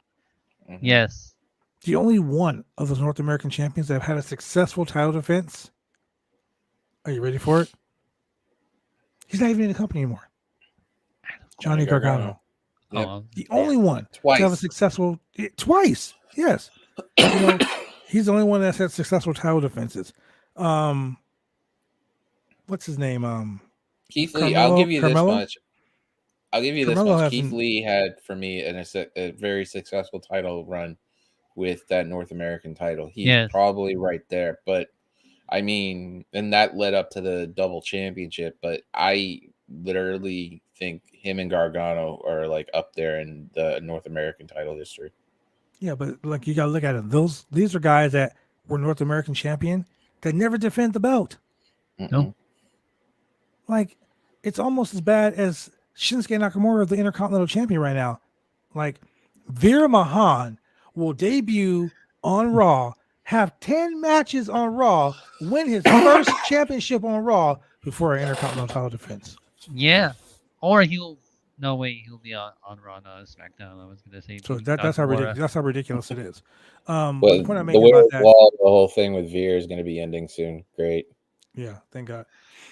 Speaker 2: Mhm.
Speaker 5: Yes.
Speaker 1: The only one of those North American champions that have had a successful title defense. Are you ready for it? He's not even in the company anymore. Johnny Gargano.
Speaker 2: Yep.
Speaker 5: Oh,
Speaker 1: The only one
Speaker 2: Twice.
Speaker 1: to have a successful twice. Yes. He's the only one that's had successful title defenses. What's his name?
Speaker 2: Keith Lee, I'll give you
Speaker 1: Carmelo?
Speaker 2: this much. I'll give you this
Speaker 1: Carmelo
Speaker 2: much. Keith
Speaker 1: hasn't-
Speaker 2: Lee had, for me, a very successful title run with that North American title. He's
Speaker 5: Yes.
Speaker 2: probably right there. But, I mean, and that led up to the double championship. But I literally think him and Gargano are, like, up there in the North American title history.
Speaker 1: Yeah, but like you gotta look at it. These are guys that were North American champion that never defend the belt.
Speaker 5: No.
Speaker 1: Like, it's almost as bad as Shinsuke Nakamura, the Intercontinental Champion right now. Like, Veer Mahan will debut on Raw, have 10 matches on Raw, win his first championship on Raw before an Intercontinental title defense.
Speaker 5: Yeah. Or he'll be on Raw, not SmackDown. I was gonna say.
Speaker 1: So
Speaker 5: beating
Speaker 1: that's how
Speaker 5: Nakamura.
Speaker 1: ridiculous it is.
Speaker 2: But
Speaker 1: The point I'm
Speaker 2: the
Speaker 1: making
Speaker 2: way
Speaker 1: about that,
Speaker 2: the whole thing with Veer is going to be ending soon. Great.
Speaker 1: yeah, thank God.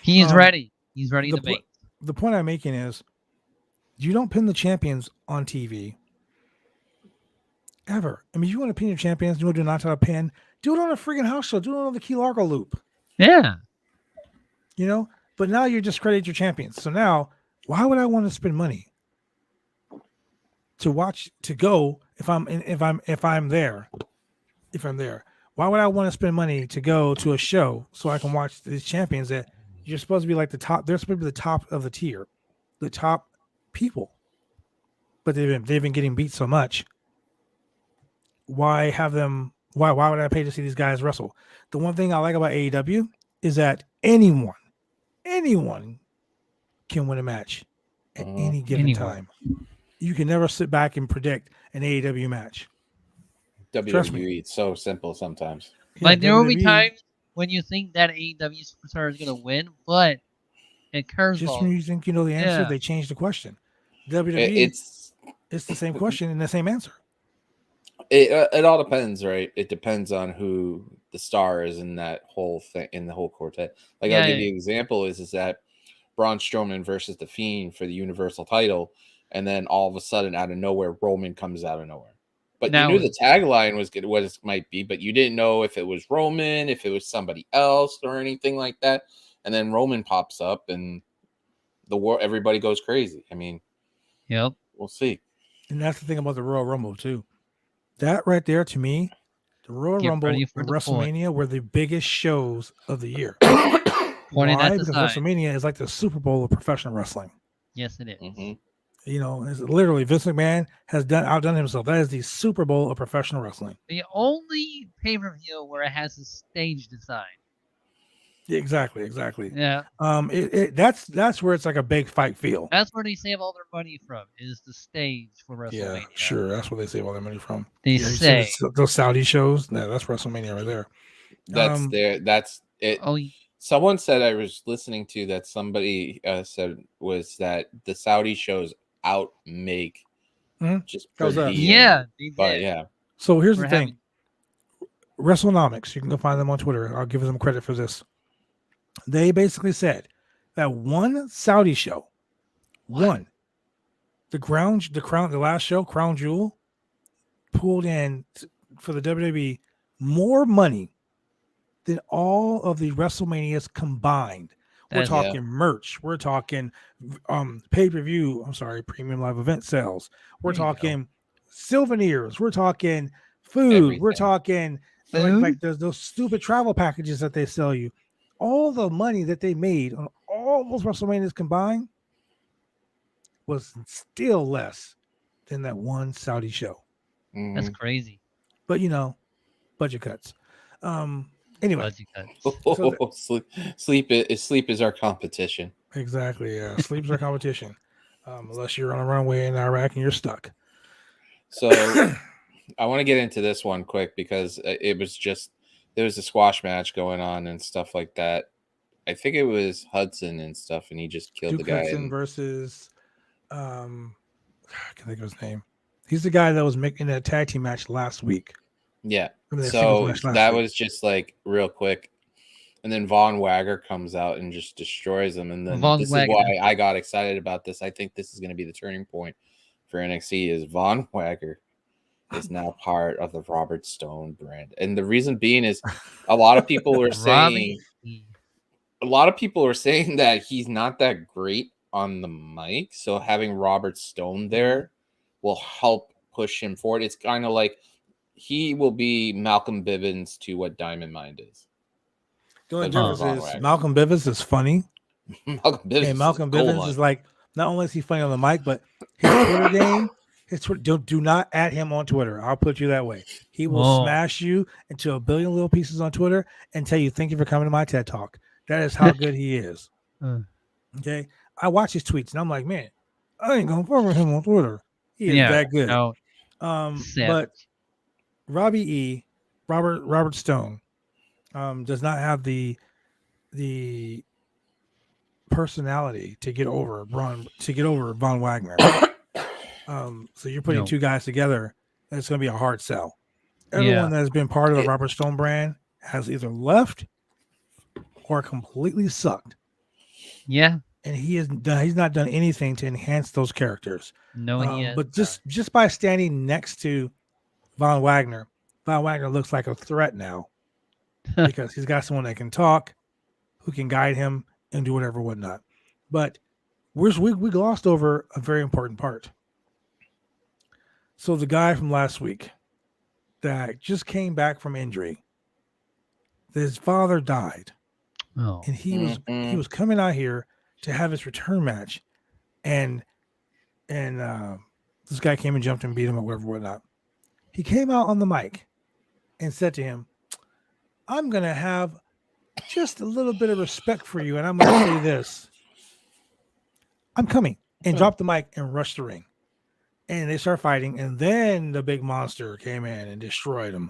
Speaker 5: He's
Speaker 1: Um,
Speaker 5: ready. He's ready
Speaker 1: the
Speaker 5: to
Speaker 1: po-
Speaker 5: make.
Speaker 1: The point I'm making is, you don't pin the champions on TV ever. I mean, you want to pin your champions, you want to do not to a pin, do it on a freaking house show, do it on the Key Largo loop,
Speaker 5: Yeah.
Speaker 1: But now you discredit your champions. So now, why would I want to spend money to go if I'm there? Why would I want to spend money to go to a show so I can watch these champions that you're supposed to be like the top? They're supposed to be the top of the tier, the top people, but they've been getting beat so much. Why have them? Why would I pay to see these guys wrestle? The one thing I like about AEW is that anyone can win a match at any given time. You can never sit back and predict an AEW match. Trust me.
Speaker 2: WWE, it's so simple sometimes.
Speaker 5: Like there will be
Speaker 1: WWE,
Speaker 5: times when you think that AEW superstar is gonna win, but it curves
Speaker 1: just when you think you know the answer,
Speaker 5: Yeah.
Speaker 1: they change the question. WWE,
Speaker 2: It's
Speaker 1: the same question and the same answer.
Speaker 2: it all depends, right? It depends on who the star is in that whole thing, in the whole quartet. Like I'll give you an example is that Braun Strowman versus The Fiend for the Universal title, and then all of a sudden out of nowhere Roman comes out of nowhere. But
Speaker 5: Now
Speaker 2: you knew the tagline was good, what it might be, but you didn't know if it was Roman, if it was somebody else, or anything like that. And then Roman pops up, and everybody goes crazy. I mean,
Speaker 5: Yep.
Speaker 2: we'll see.
Speaker 1: And that's the thing about the Royal Rumble too. That right there, to me, the Royal
Speaker 5: Get
Speaker 1: Rumble
Speaker 5: ready
Speaker 1: and
Speaker 5: for the
Speaker 1: WrestleMania were the biggest shows of the year.
Speaker 5: Pointing
Speaker 1: Why?
Speaker 5: at the
Speaker 1: Because
Speaker 5: sign.
Speaker 1: WrestleMania is like the Super Bowl of professional wrestling.
Speaker 5: Yes, it is.
Speaker 2: Mhm.
Speaker 1: It's literally Vince McMahon has outdone himself. That is the Super Bowl of professional wrestling.
Speaker 5: The only pay-per-view where it has a stage design.
Speaker 1: Yeah, exactly.
Speaker 5: Yeah.
Speaker 1: That's where it's like a big fight feel.
Speaker 5: That's where they save all their money from, is the stage for WrestleMania.
Speaker 1: Yeah, sure. That's where they save all their money from.
Speaker 5: They
Speaker 1: You see
Speaker 5: say.
Speaker 1: those Saudi shows. Yeah, that's WrestleMania right there.
Speaker 2: That's it.
Speaker 5: Oh,
Speaker 2: Someone said, I was listening to that somebody said was that the Saudi shows outmake just per
Speaker 1: How's that?
Speaker 2: diem.
Speaker 5: yeah, they did.
Speaker 2: But yeah,
Speaker 1: So here's
Speaker 5: We're
Speaker 1: the thing. WrestleNomics. You can go find them on Twitter. I'll give them credit for this. They basically said that one Saudi show, the last show, Crown Jewel, pulled in for the WWE more money than all of the WrestleManias combined. We're
Speaker 5: That's-
Speaker 1: talking merch. We're talking pay-per-view. I'm sorry, premium live event sales. We're
Speaker 5: There you go.
Speaker 1: talking souvenirs. We're talking food. We're
Speaker 2: Everything.
Speaker 1: talking
Speaker 5: Food?
Speaker 1: like those stupid travel packages that they sell you. All the money that they made on all those WrestleManias combined was still less than that one Saudi show.
Speaker 5: That's
Speaker 2: Mhm.
Speaker 5: crazy.
Speaker 1: But budget cuts. Anyway,
Speaker 5: Budget cuts.
Speaker 1: So
Speaker 2: sleep is our competition.
Speaker 1: exactly. Yeah, sleep's our competition. Unless you're on a runway in Iraq and you're stuck.
Speaker 2: So I want to get into this one quick because it was just there was a squash match going on and stuff like that. I think it was Hudson and stuff, and he just killed
Speaker 1: Duke
Speaker 2: the guy.
Speaker 1: Hudson versus I can't think of his name. He's the guy that was making that tag team match last week.
Speaker 2: Yeah.
Speaker 1: I mean, that singles
Speaker 2: So
Speaker 1: match last
Speaker 2: that
Speaker 1: week.
Speaker 2: was just like real quick. And then Von Wagner comes out and just destroys him. And then
Speaker 5: Von
Speaker 2: this
Speaker 5: Wagner.
Speaker 2: is why I got excited about this. I think this is going to be the turning point for NXT is Von Wagner is now part of the Robert Stone brand. And the reason being is a lot of people were saying that he's not that great on the mic. So having Robert Stone there will help push him forward. It's kind of like he will be Malcolm Bivens to what Diamond Mind is.
Speaker 1: The only
Speaker 2: Von
Speaker 1: difference is
Speaker 2: Wagner.
Speaker 1: Malcolm Bivens is funny.
Speaker 2: Malcolm Bivens,
Speaker 1: And Malcolm
Speaker 2: is a gold
Speaker 1: Bivens
Speaker 2: mine.
Speaker 1: is like, not only is he funny on the mic, but his Twitter game, do not add him on Twitter. I'll put you that way. He will
Speaker 5: Whoa.
Speaker 1: smash you into a billion little pieces on Twitter and tell you, thank you for coming to my TED Talk. That is how good he is. Okay. I watch his tweets and I'm like, man, I ain't gonna follow him on Twitter. He is that good.
Speaker 5: No,
Speaker 1: But Robert Stone, does not have the personality to get over Von Wagner. So you're putting two guys together, and it's going to be a hard sell. Everyone that has been part of the Robert Stone brand has either left or completely sucked.
Speaker 5: Yeah.
Speaker 1: And he's not done anything to enhance those characters.
Speaker 5: No, he has.
Speaker 1: But just by standing next to Von Wagner looks like a threat now because he's got someone that can talk, who can guide him and do whatnot. But we glossed over a very important part. So the guy from last week that just came back from injury, his father died, and he was coming out here to have his return match, and this guy came and jumped and beat him or whatnot. He came out on the mic and said to him, I'm going to have just a little bit of respect for you, and I'm going to say this. I'm coming, and dropped the mic and rushed the ring. And they start fighting, and then the big monster came in and destroyed him.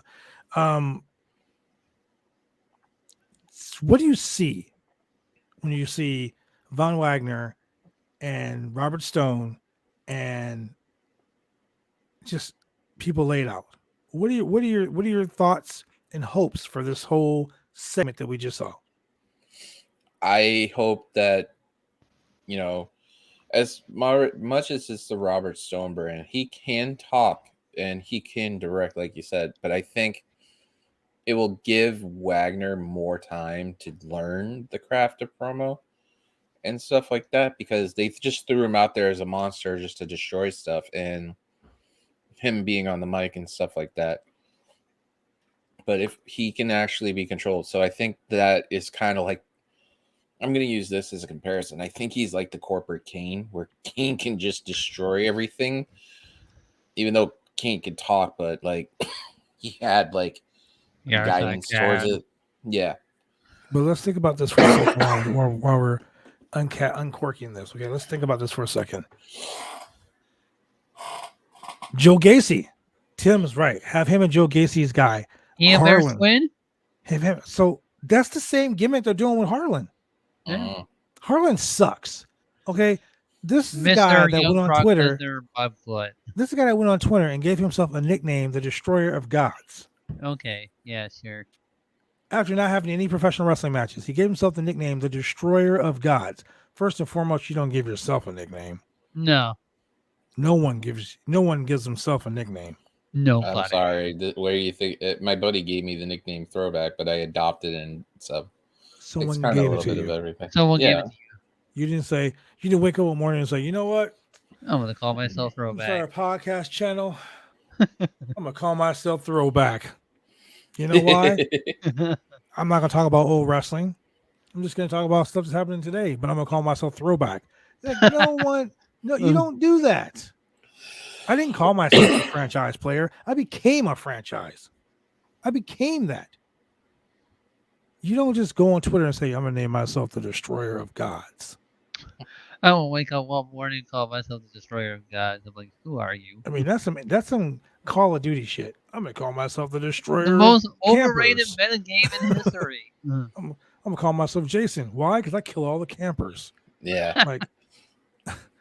Speaker 1: What do you see when you see Von Wagner and Robert Stone and just people laid out? What are your thoughts and hopes for this whole segment that we just saw?
Speaker 2: I hope that, as much as it's the Robert Stone brand, he can talk and he can direct, like you said, but I think it will give Wagner more time to learn the craft of promo and stuff like that, because they just threw him out there as a monster just to destroy stuff, and him being on the mic and stuff like that. But if he can actually be controlled, so I think that is kind of like, I'm going to use this as a comparison. I think he's like the corporate Kane, where Kane can just destroy everything, even though Kane can talk, but like he had like guidance towards it. Yeah.
Speaker 1: But let's think about this for a second while we're uncorking this. Okay, let's think about this for a second. Joe Gacy. Tim is right. Have him and Joe Gacy's guy.
Speaker 5: Harlan. Twin?
Speaker 1: Have him. So that's the same gimmick they're doing with Harlan.
Speaker 5: Yeah.
Speaker 1: Harlan sucks. Okay. This is the guy that went on Twitter. This is the guy that went on Twitter and gave himself a nickname, the Destroyer of Gods.
Speaker 5: Okay. Yeah, sure.
Speaker 1: After not having any professional wrestling matches, he gave himself the nickname, the Destroyer of Gods. First and foremost, you don't give yourself a nickname.
Speaker 5: No.
Speaker 1: No one gives himself a nickname.
Speaker 5: Nobody.
Speaker 2: I'm sorry. Where do you think my buddy gave me the nickname Throwback, but I adopted it, and so
Speaker 1: someone
Speaker 2: it's kind
Speaker 1: gave
Speaker 2: of a
Speaker 1: it
Speaker 2: little
Speaker 1: to
Speaker 2: bit
Speaker 1: you.
Speaker 2: of everything.
Speaker 5: Someone gave it to you.
Speaker 1: You didn't wake up one morning and say, you know what?
Speaker 5: I'm gonna call myself Throwback.
Speaker 1: Start a podcast channel. I'm gonna call myself Throwback. You know why? I'm not gonna talk about old wrestling. I'm just gonna talk about stuff that's happening today, but I'm gonna call myself Throwback. Like, No, you don't do that. I didn't call myself a franchise player. I became a franchise. I became that. You don't just go on Twitter and say, I'm going to name myself the Destroyer of Gods.
Speaker 5: I will wake up one morning and call myself the Destroyer of Gods. I'm like, who are you?
Speaker 1: I mean, that's some Call of Duty shit. I'm going to call myself the Destroyer
Speaker 5: The most
Speaker 1: of
Speaker 5: overrated
Speaker 1: Campers.
Speaker 5: meta game in history.
Speaker 1: I'm going to call myself Jason. Why? Because I kill all the campers.
Speaker 2: Yeah.
Speaker 1: Like,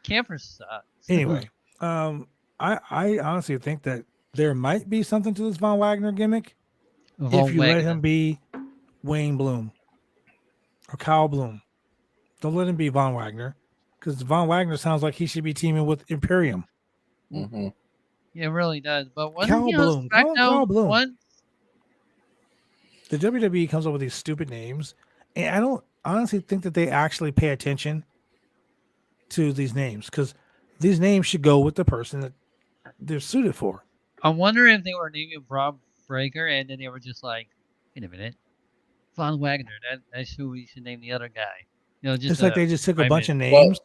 Speaker 5: Camper sucks.
Speaker 1: anyway, I honestly think that there might be something to this Von Wagner gimmick if you let him be Wayne Bloom or Kyle Bloom. Don't let him be Von Wagner, because Von Wagner sounds like he should be teaming with Imperium.
Speaker 2: Mm-hmm.
Speaker 5: It really does. But wasn't
Speaker 1: Kyle
Speaker 5: he on
Speaker 1: Bloom. Kyle Bloom.
Speaker 5: once?
Speaker 1: The WWE comes up with these stupid names, and I don't honestly think that they actually pay attention to these names, because these names should go with the person that they're suited for.
Speaker 5: I wonder if they were naming Braun Breaker and then they were just like, wait a minute, Von Wagner. That's who we should name the other guy. You know, just
Speaker 1: It's like they just took a bunch of
Speaker 5: of.
Speaker 1: names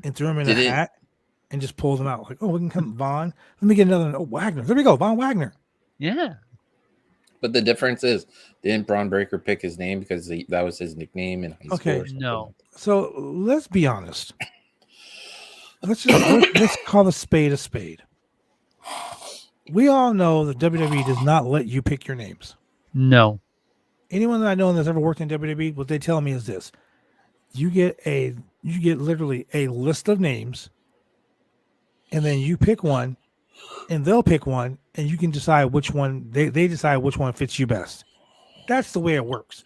Speaker 1: and threw them in a
Speaker 2: did it-
Speaker 1: hat and just pulled them out. Like, oh, we can come Von. Let me get another. Oh, Wagner. There we go, Von Wagner.
Speaker 5: Yeah.
Speaker 2: But the difference is, didn't Braun Breaker pick his name because that was his nickname in high school?
Speaker 1: Okay.
Speaker 2: Or something?
Speaker 5: No.
Speaker 1: So let's be honest. Let's call a spade a spade. We all know that WWE does not let you pick your names.
Speaker 5: No.
Speaker 1: Anyone that I know that's ever worked in WWE, what they tell me is this: you get literally a list of names, and then you pick one, and they'll pick one, and you can decide which one they decide which one fits you best. That's the way it works.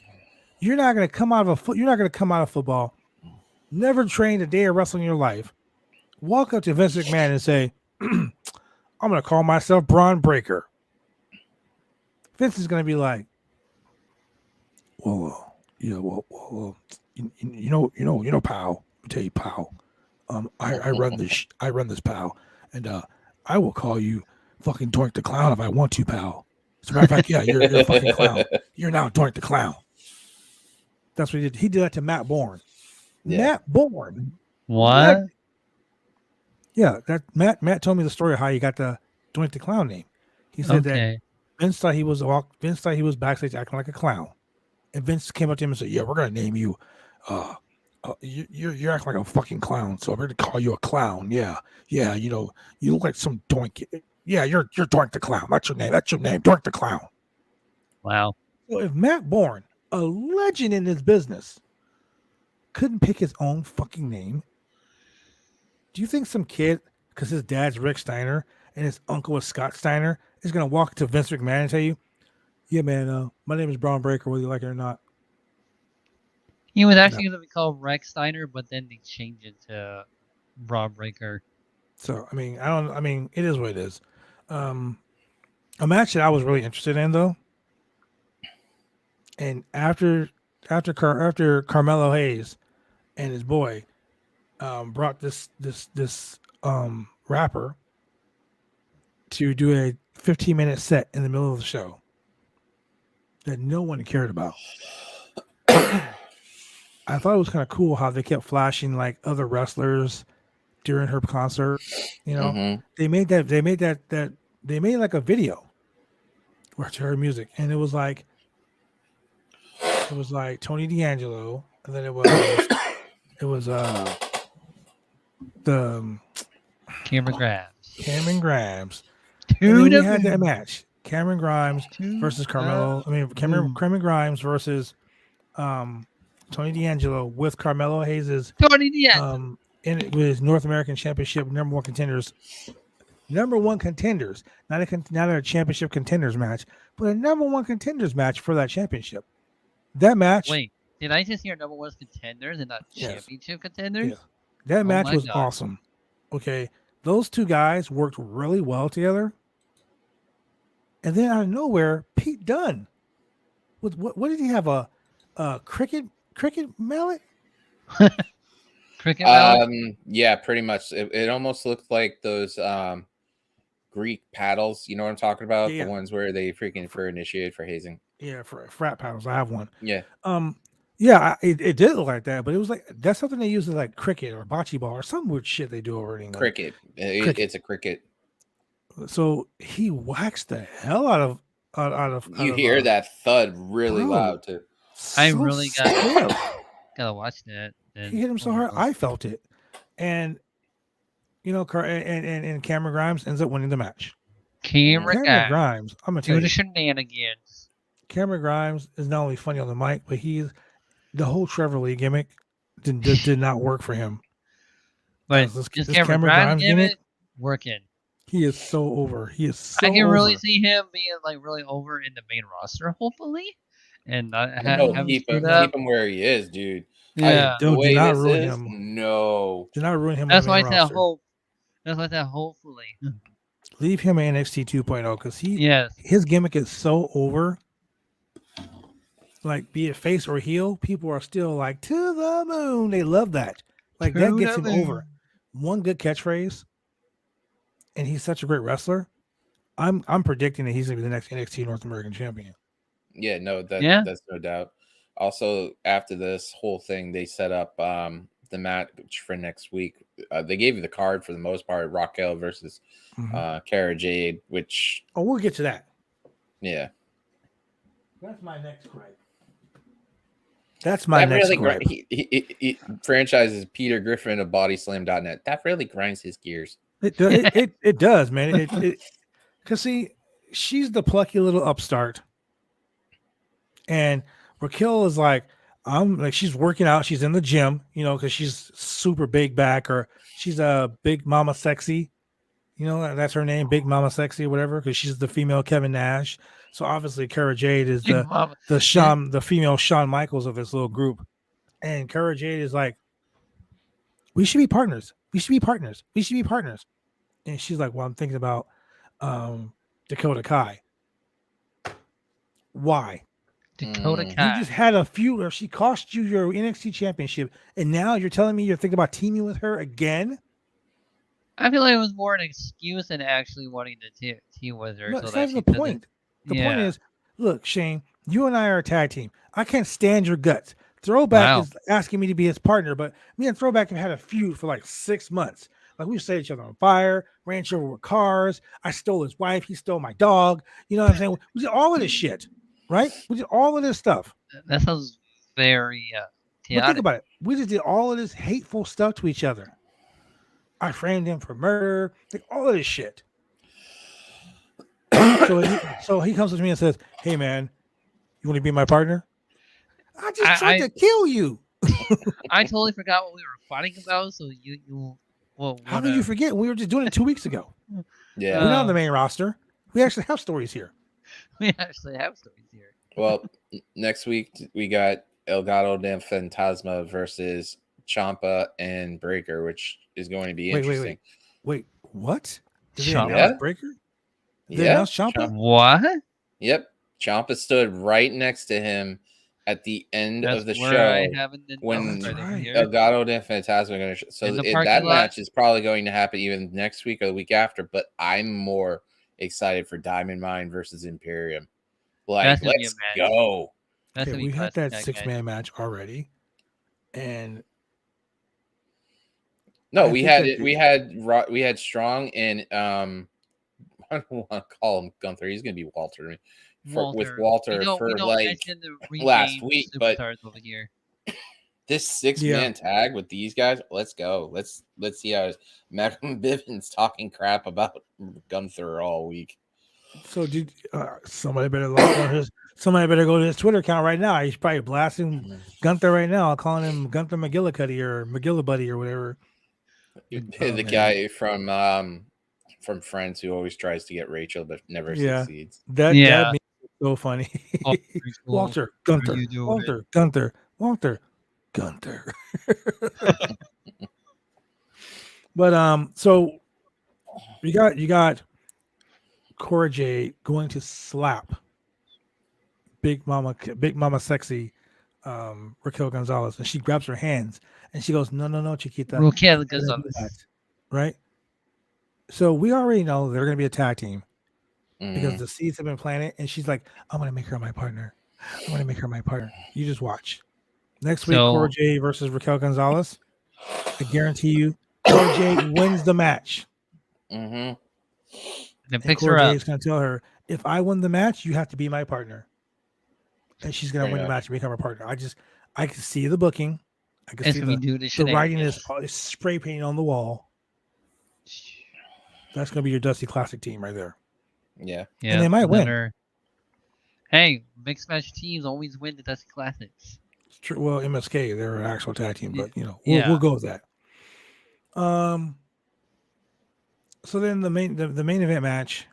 Speaker 1: You're not going to come out of football, never trained a day of wrestling in your life, walk up to Vince McMahon and say, I'm going to call myself Braun Breaker. Vince is going to be like, well, you know, pal. I'll tell you, pal. I run this, pal, and I will call you fucking Doink the Clown if I want to, pal. As a matter of fact, yeah, you're a fucking clown. You're now Doink the Clown. That's what he did. He did that to Matt Bourne.
Speaker 2: Yeah.
Speaker 1: Matt Bourne.
Speaker 5: What?
Speaker 1: That Matt told me the story of how he got the Doink the Clown name. He said that Vince thought he was backstage acting like a clown, and Vince came up to him and said, "Yeah, we're gonna name you. You're acting like a fucking clown, so we're gonna call you a clown. Yeah. You know, you look like some doink. Yeah, you're Doink the Clown. That's your name. Doink the Clown."
Speaker 5: Wow.
Speaker 1: So if Matt Bourne, a legend in this business, couldn't pick his own fucking name, do you think some kid, because his dad's Rick Steiner and his uncle is Scott Steiner, is going to walk to Vince McMahon and tell you, yeah, man, my name is Braun Breaker, whether you like it or not?
Speaker 5: He was actually going to be called Rex Steiner, but then they changed it to Braun Breaker.
Speaker 1: So, I mean, it is what it is. A match that I was really interested in, though, and after Carmelo Hayes and his boy brought this rapper to do a 15-minute set in the middle of the show that no one cared about. I thought it was kind of cool how they kept flashing like other wrestlers during her concert. You know, they made like a video to her music, and it was like Tony D'Angelo, and then it was the Cameron Grimes. And then we had that match. Cameron Grimes versus Carmelo. Cameron Grimes versus Tony D'Angelo with Carmelo Hayes'
Speaker 5: Tony D'Angelo.
Speaker 1: with North American Championship number one contenders, not a championship contenders match, but a number one contenders match for that championship. That match.
Speaker 5: Wait, did I just hear number one contenders and not championship contenders?
Speaker 1: Yeah. That match was
Speaker 5: God.
Speaker 1: awesome. Okay, those two guys worked really well together. And then out of nowhere, Pete Dunne with what did he have, a cricket mallet?
Speaker 5: Cricket mallet?
Speaker 2: Yeah, pretty much. It almost looked like those Greek paddles. You know what I'm talking about? Yeah. The ones where they freaking initiated for hazing.
Speaker 1: Yeah, for frat paddles. I have one.
Speaker 2: Yeah.
Speaker 1: Yeah, it did look like that, but it was like that's something they use as like cricket or bocce ball or some weird shit they do over in England.
Speaker 2: Cricket.
Speaker 1: Cricket.
Speaker 2: It's a cricket.
Speaker 1: So he waxed the hell out of
Speaker 2: You hear that thud really loud too.
Speaker 5: I
Speaker 1: so
Speaker 5: really
Speaker 1: stiff.
Speaker 5: gotta watch that.
Speaker 1: He hit him so hard, I felt it, and you know, and Cameron Grimes ends up winning the match.
Speaker 5: Cameron
Speaker 1: Grimes, I'm gonna tell
Speaker 5: do the
Speaker 1: you,
Speaker 5: shenanigans.
Speaker 1: Cameron Grimes is not only funny on the mic, but the whole Trevor Lee gimmick did not work for him.
Speaker 5: But
Speaker 1: This
Speaker 5: this
Speaker 1: Cameron
Speaker 5: Cameron Grimes
Speaker 1: Grimes
Speaker 5: gimmick
Speaker 1: gimmick,
Speaker 5: working.
Speaker 1: he is so over. He is so
Speaker 5: I can really
Speaker 1: over.
Speaker 5: see him being like really over in the main roster, hopefully, and not
Speaker 2: No,
Speaker 5: having
Speaker 2: keep
Speaker 5: screwed
Speaker 2: him
Speaker 5: up.
Speaker 2: where he is, dude.
Speaker 5: Yeah,
Speaker 2: The
Speaker 1: Dude,
Speaker 2: way
Speaker 1: do not
Speaker 2: this
Speaker 1: ruin
Speaker 2: is,
Speaker 1: him.
Speaker 2: no.
Speaker 1: Do not ruin him.
Speaker 5: that's
Speaker 1: on
Speaker 5: why
Speaker 1: the
Speaker 5: I
Speaker 1: main
Speaker 5: said
Speaker 1: roster.
Speaker 5: hope. That's why I said hopefully.
Speaker 1: Leave him in NXT 2.0 because
Speaker 5: Yes,
Speaker 1: his gimmick is so over. Like, be it face or heel, people are still like to the moon. They love that. Like that
Speaker 5: To
Speaker 1: gets
Speaker 5: the
Speaker 1: him over. One good catchphrase, and he's such a great wrestler. I'm predicting that he's gonna be the next NXT North American champion.
Speaker 2: Yeah, no,
Speaker 5: Yeah.
Speaker 2: that's no doubt. Also, after this whole thing, they set up the match for next week. They gave you the card for the most part, Raquel versus Cara Jade, which
Speaker 1: Oh, we'll get to that.
Speaker 2: yeah.
Speaker 1: That's my next gripe. That's my next
Speaker 2: really
Speaker 1: gripe.
Speaker 2: he franchises Peter Griffin of bodyslam.net. That really grinds his gears.
Speaker 1: It does, man. Because see, she's the plucky little upstart, and Raquel is like, she's working out. She's in the gym, you know, because she's super big back, or she's a big mama sexy. You know, that's her name, Big Mama Sexy or whatever, because she's the female Kevin Nash. So obviously Cara Jade is the female Shawn Michaels of this little group. And Cara Jade is like, we should be partners. We should be partners. We should be partners. And she's like, well, I'm thinking about Dakota Kai. Why?
Speaker 5: Dakota
Speaker 1: You
Speaker 5: Kai.
Speaker 1: just had a feud where she cost you your NXT championship, and now you're telling me you're thinking about teaming with her again?
Speaker 5: I feel like it was more an excuse than actually wanting to team with her.
Speaker 1: No,
Speaker 5: so
Speaker 1: that's
Speaker 5: that
Speaker 1: not
Speaker 5: she
Speaker 1: the
Speaker 5: doesn't-
Speaker 1: point. The
Speaker 5: Yeah.
Speaker 1: point is, look, Shane, you and I are a tag team. I can't stand your guts. Throwback
Speaker 5: Wow.
Speaker 1: is asking me to be his partner, but me and Throwback have had a feud for like 6 months. Like we set each other on fire, ran each over with cars. I stole his wife. He stole my dog. You know what I'm saying? We did all of this shit, right? We did all of this stuff.
Speaker 5: That sounds very
Speaker 1: But
Speaker 5: chaotic.
Speaker 1: think about it. We just did all of this hateful stuff to each other. I framed him for murder, like all of this shit. So he comes to me and says, "Hey man, you want to be my partner?" I just tried to kill you.
Speaker 5: I totally forgot what we were fighting about. So you
Speaker 1: How did you forget? We were just doing it 2 weeks ago.
Speaker 2: Yeah.
Speaker 1: We're not on the main roster. We actually have stories here.
Speaker 5: We actually have stories here.
Speaker 2: Well, next week we got El Gato del Fantasma versus Ciampa and Breaker, which is going to be interesting.
Speaker 1: Wait, what? Did they
Speaker 5: Ciampa?
Speaker 1: announce Breaker? Did they announce Ciampa?
Speaker 5: What?
Speaker 2: Yep. Ciampa stood right next to him at the end
Speaker 5: That's
Speaker 2: of the
Speaker 5: where
Speaker 2: show
Speaker 5: I haven't been
Speaker 2: when
Speaker 1: That's right.
Speaker 5: here.
Speaker 2: El Gato del Fantasma going to show. So
Speaker 5: In the
Speaker 2: that
Speaker 5: parking lot?
Speaker 2: match is probably going to happen even next week or the week after, but I'm more excited for Diamond Mine versus Imperium. Like,
Speaker 5: That's gonna be a
Speaker 2: let's
Speaker 5: match.
Speaker 2: go.
Speaker 5: That's
Speaker 1: Okay,
Speaker 5: gonna be
Speaker 1: we had
Speaker 5: classic
Speaker 1: that
Speaker 5: tag
Speaker 1: 6-man match already, and
Speaker 2: No,
Speaker 1: I
Speaker 2: we
Speaker 1: think
Speaker 2: had
Speaker 1: that
Speaker 2: it. We had Strong and I don't want to call him Gunther. He's going to be Walter to me. With Walter
Speaker 5: we don't
Speaker 2: for
Speaker 5: mention
Speaker 2: like
Speaker 5: the
Speaker 2: last
Speaker 5: regained
Speaker 2: week, but
Speaker 5: superstars over here.
Speaker 2: this 6-man tag with these guys. Let's go. Let's see how Malcolm Bivens talking crap about Gunther all week.
Speaker 1: so did somebody better log on his? Somebody better go to his Twitter account right now. He's probably blasting Gunther right now, calling him Gunther McGillicuddy or McGillibuddy or whatever.
Speaker 2: The guy from Friends who always tries to get Rachel but never succeeds.
Speaker 1: That meme is so funny.
Speaker 5: Oh,
Speaker 1: Walter,
Speaker 5: How
Speaker 1: Gunther,
Speaker 5: you doing?
Speaker 1: Walter, Gunther, Walter, Gunther. But so you got Cora Jade going to slap Big Mama Sexy Raquel Gonzalez, and she grabs her hands and she goes, no, Chiquita.
Speaker 5: Raquel
Speaker 1: Don't do
Speaker 5: Gonzalez.
Speaker 1: that." Right? So we already know they're going to be a tag team because the seeds have been planted, and she's like, I'm going to make her my partner. I'm going to make her my partner. You just watch. Next week,
Speaker 5: So-
Speaker 1: Cora Jade versus Raquel Gonzalez. I guarantee you, Cora Jade wins the match.
Speaker 2: Mm-hmm.
Speaker 5: Then
Speaker 1: And
Speaker 5: picks her
Speaker 1: Cora
Speaker 5: up.
Speaker 1: Jade is going to tell her, if I win the match, you have to be my partner. And she's going to
Speaker 2: Pretty
Speaker 1: win the
Speaker 2: much.
Speaker 1: match and become her partner. I can see the booking. I can
Speaker 5: It's
Speaker 1: see
Speaker 5: gonna be due to
Speaker 1: the writing
Speaker 5: shenanigans.
Speaker 1: is spray painting on the wall. That's going to be your Dusty Classic team right there.
Speaker 2: Yeah.
Speaker 5: Yeah,
Speaker 1: they might win.
Speaker 5: another- Hey, mixed match teams always win the Dusty Classics.
Speaker 1: It's true. Well, MSK, they're an actual tag team, but we'll
Speaker 5: Yeah.
Speaker 1: go with that. So then the main event match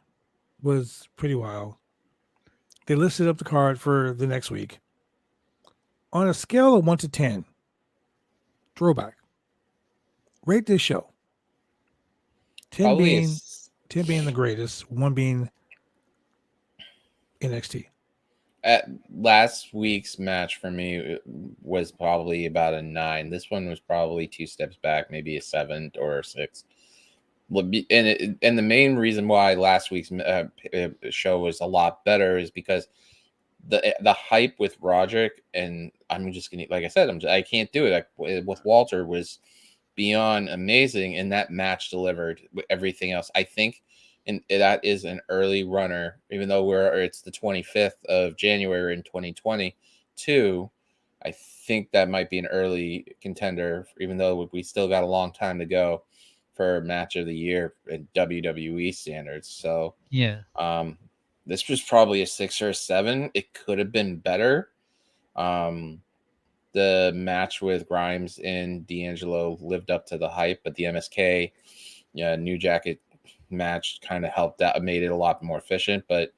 Speaker 1: was pretty wild. They listed up the card for the next week. On a scale of 1 to 10, Throwback, rate this show. 10
Speaker 2: Probably
Speaker 1: being the greatest, 1 being NXT.
Speaker 2: at last week's match for me was probably about a 9. This one was probably 2 steps back, maybe a 7 or a 6. And the main reason why last week's show was a lot better is because the hype with Roderick, and I'm just gonna, like I said, I can't do it. With Walter was beyond amazing, and that match delivered with everything else. I think, and that is an early runner, even though it's the 25th of January in 2022. I think that might be an early contender, even though we still got a long time to go for match of the year in WWE standards. So
Speaker 5: Yeah.
Speaker 2: this was probably a 6 or a 7. It could have been better. The match with Grimes and D'Angelo lived up to the hype, but the MSK New Jacket match kind of helped out, made it a lot more efficient. But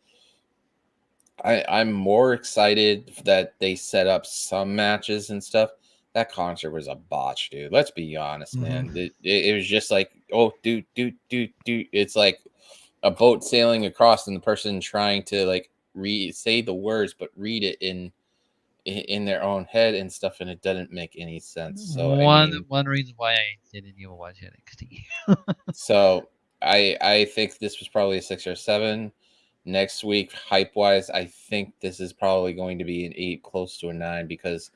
Speaker 2: I'm more excited that they set up some matches and stuff. That concert was a botch, dude. Let's be honest, man. It was just like, oh, dude. It's like a boat sailing across, and the person trying to like say the words, but read it in their own head and stuff, and it doesn't make any sense. So
Speaker 5: one reason why I didn't even watch NXT.
Speaker 2: So I think this was probably a 6 or 7. Next week, hype wise, I think this is probably going to be an 8, close to a 9, because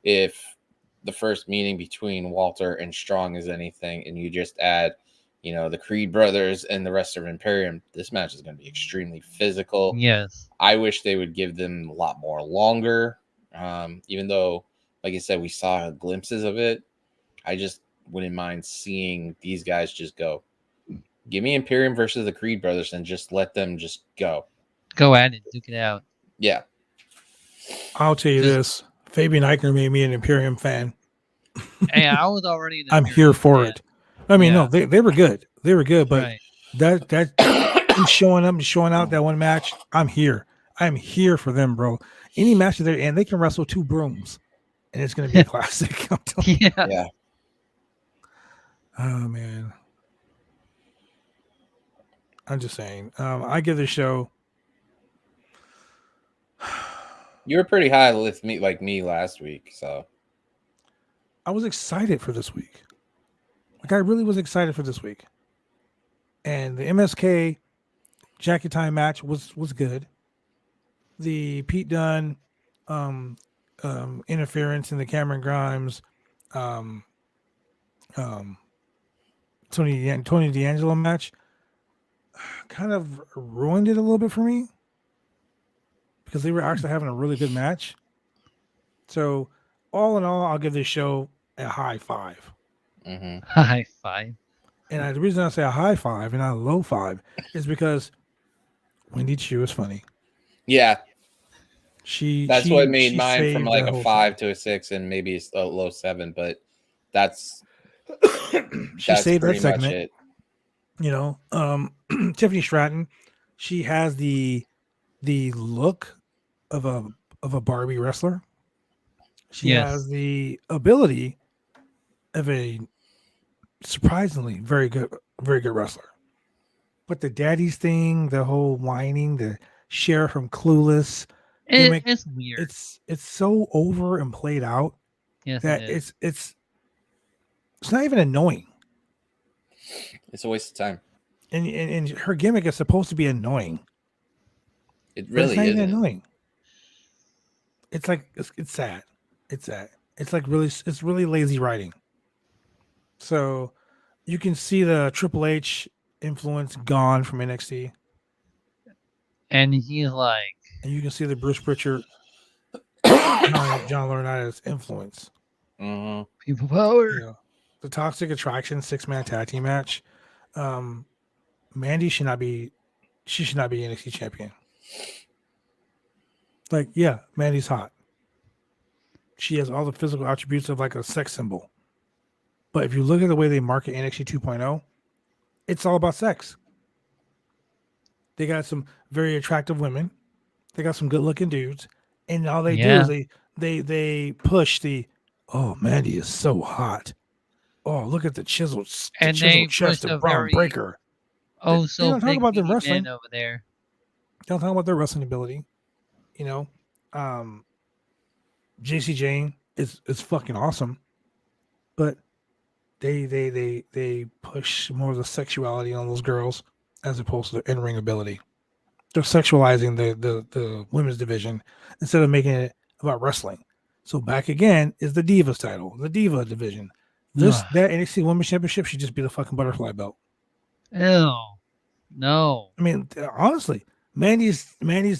Speaker 2: if the first meeting between Walter and Strong is anything, and you just add, the Creed brothers and the rest of Imperium, this match is going to be extremely physical.
Speaker 5: Yes.
Speaker 2: I wish they would give them a lot more longer. Even though, like I said, we saw glimpses of it, I just wouldn't mind seeing these guys just go. Give me Imperium versus the Creed brothers and just let them just go.
Speaker 5: Go at it, duke it out.
Speaker 2: Yeah.
Speaker 1: I'll tell you this. Fabian Eichner made me an Imperium fan.
Speaker 5: Hey, I was already.
Speaker 1: I'm here for it. I mean, no, they were good. They were good, but that them showing up and showing out that one match, I'm here. I'm here for them, bro. Any match that they're in, they can wrestle 2 brooms, and it's going to be a classic. I'm telling you.
Speaker 2: Yeah.
Speaker 1: Oh man, I'm just saying. I give the show.
Speaker 2: You were pretty high with me, like me last week, so
Speaker 1: I was excited for this week. Like I really was excited for this week. And the MSK Jacket Time match was good. The Pete Dunne interference in the Cameron Grimes Tony D'Angelo match kind of ruined it a little bit for me, because they were actually having a really good match. So all in all, I'll give this show a high 5.
Speaker 5: High 5.
Speaker 1: And the reason I say a high 5 and not a low 5 is because Wendy Chu is funny.
Speaker 2: Yeah. That's what made
Speaker 1: she
Speaker 2: mine from
Speaker 1: saved
Speaker 2: like
Speaker 1: that
Speaker 2: a
Speaker 1: whole
Speaker 2: 5 to a 6 and maybe a low 7, but that's
Speaker 1: she saved that
Speaker 2: pretty much
Speaker 1: segment.
Speaker 2: it.
Speaker 1: Tiffany Stratton, she has the look of a Barbie wrestler. She has the ability of a surprisingly very good wrestler. But the daddy's thing, the whole whining, the sheriff from Clueless,
Speaker 5: It's weird.
Speaker 1: It's so over and played out that
Speaker 5: it is.
Speaker 1: it's not even annoying.
Speaker 2: It's a waste of time.
Speaker 1: And her gimmick is supposed to be annoying.
Speaker 2: It really
Speaker 1: it's not even
Speaker 2: isn't.
Speaker 1: annoying. It's like it's sad. It's sad. It's like it's really lazy writing. So you can see the Triple H influence gone from NXT,
Speaker 5: And he's like,
Speaker 1: and you can see the Bruce Pritchard, John Laurinaitis influence.
Speaker 2: Mm-hmm.
Speaker 5: people power.
Speaker 1: You know, the Toxic Attraction 6-man tag team match. Mandy should not be NXT champion. Like, yeah, Mandy's hot. She has all the physical attributes of like a sex symbol. But if you look at the way they market NXT 2.0, it's all about sex. They got some very attractive women. They got some good looking dudes. And all they do is they push the, oh, Mandy is so hot. Oh, look at the chiseled chest of Braun Breaker.
Speaker 5: Oh,
Speaker 1: They
Speaker 5: so
Speaker 1: don't talk
Speaker 5: big
Speaker 1: about them
Speaker 5: meaty
Speaker 1: wrestling.
Speaker 5: men over there.
Speaker 1: They don't talk about their wrestling ability. You know, JC Jane is fucking awesome, but they push more of the sexuality on those girls as opposed to their in-ring ability. They're sexualizing the women's division instead of making it about wrestling. So back again is the Divas title, the Diva division. That NXT Women's Championship should just be the fucking butterfly belt.
Speaker 5: Ew. No.
Speaker 1: I mean, honestly, Mandy's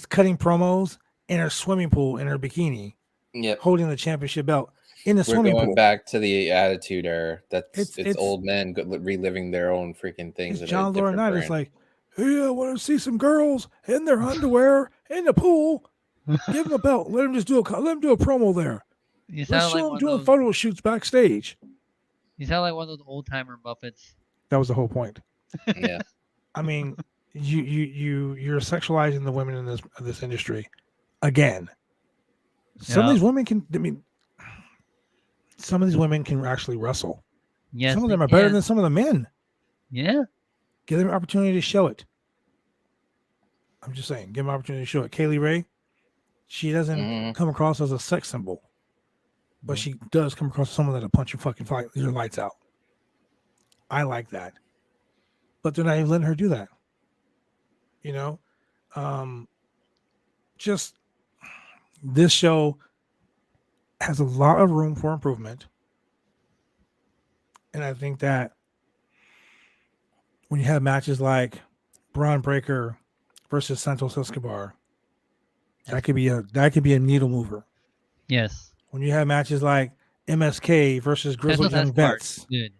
Speaker 1: cutting promos in her swimming pool in her bikini, holding the championship belt in the swimming pool.
Speaker 2: We're going back to the Attitude Era. It's old men reliving their own freaking things.
Speaker 1: It's John Laurinaitis like, hey, I want to see some girls in their underwear in the pool. Give them a belt. Let them do a promo there. Let's show them doing photo shoots backstage.
Speaker 5: You sound like one of those old timer Muppets.
Speaker 1: That was the whole point.
Speaker 2: Yeah.
Speaker 1: I mean, you're sexualizing the women in this industry again. Some of these women can. I mean, some of these women can actually wrestle.
Speaker 5: Yes,
Speaker 1: some of them are better than some of the men.
Speaker 5: Yeah.
Speaker 1: Give them an opportunity to show it. I'm just saying, give them an opportunity to show it. Kaylee Ray, she doesn't come across as a sex symbol, but she does come across as someone that'll punch your lights out. I like that. But they're not even letting her do that. You know? Just this show has a lot of room for improvement. And I think that when you have matches like Braun Breaker versus Santos Escobar, that could be a needle mover.
Speaker 5: Yes.
Speaker 1: When you have matches like MSK versus Grizzled Young Vets,
Speaker 5: good.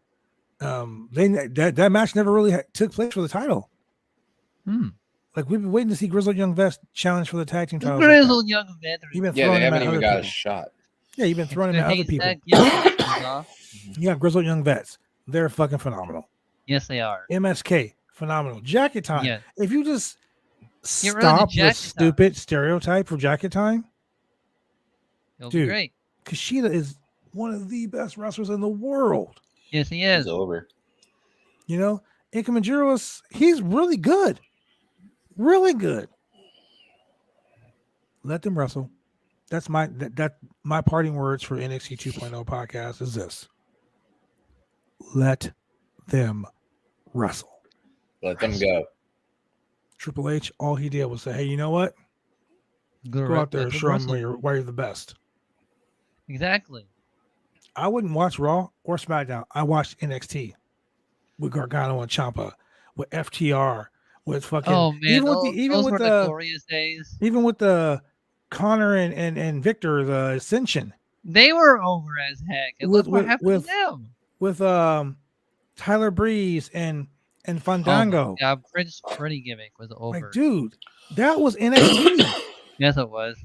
Speaker 1: That match never really took place for the title. Like we've been waiting to see Grizzled Young Vets challenge for the tag team title.
Speaker 5: Grizzled Young Vets.
Speaker 2: They haven't even got a shot.
Speaker 1: Yeah, you've been throwing them at other people. You got Grizzled Young Vets. They're fucking phenomenal.
Speaker 5: Yes, they are.
Speaker 1: MSK, phenomenal. Jacket Time.
Speaker 5: Yeah.
Speaker 1: If you just stop the stupid stereotype for Jacket Time,
Speaker 5: it'll be great.
Speaker 1: Kushida is one of the best wrestlers in the world.
Speaker 5: Yes, he is.
Speaker 2: It's over.
Speaker 1: You know, Ikemanjiros, he's really good. Really good. Let them wrestle. That's my parting words for NXT 2.0 podcast is this. Let them wrestle.
Speaker 2: Let them go.
Speaker 1: Triple H, all he did was say, hey, you know what? Go out there and show them why you're the best.
Speaker 5: Exactly.
Speaker 1: I wouldn't watch Raw or SmackDown. I watched NXT with Gargano and Ciampa, with FTR, with fucking.
Speaker 5: Oh man, those were the glorious days.
Speaker 1: Even with the Connor and Victor, the Ascension.
Speaker 5: They were over as heck. And look what happened to them.
Speaker 1: With Tyler Breeze and Fandango.
Speaker 5: Yeah, Prince Pretty gimmick was over.
Speaker 1: Like, dude, that was NXT.
Speaker 5: Yes, it was.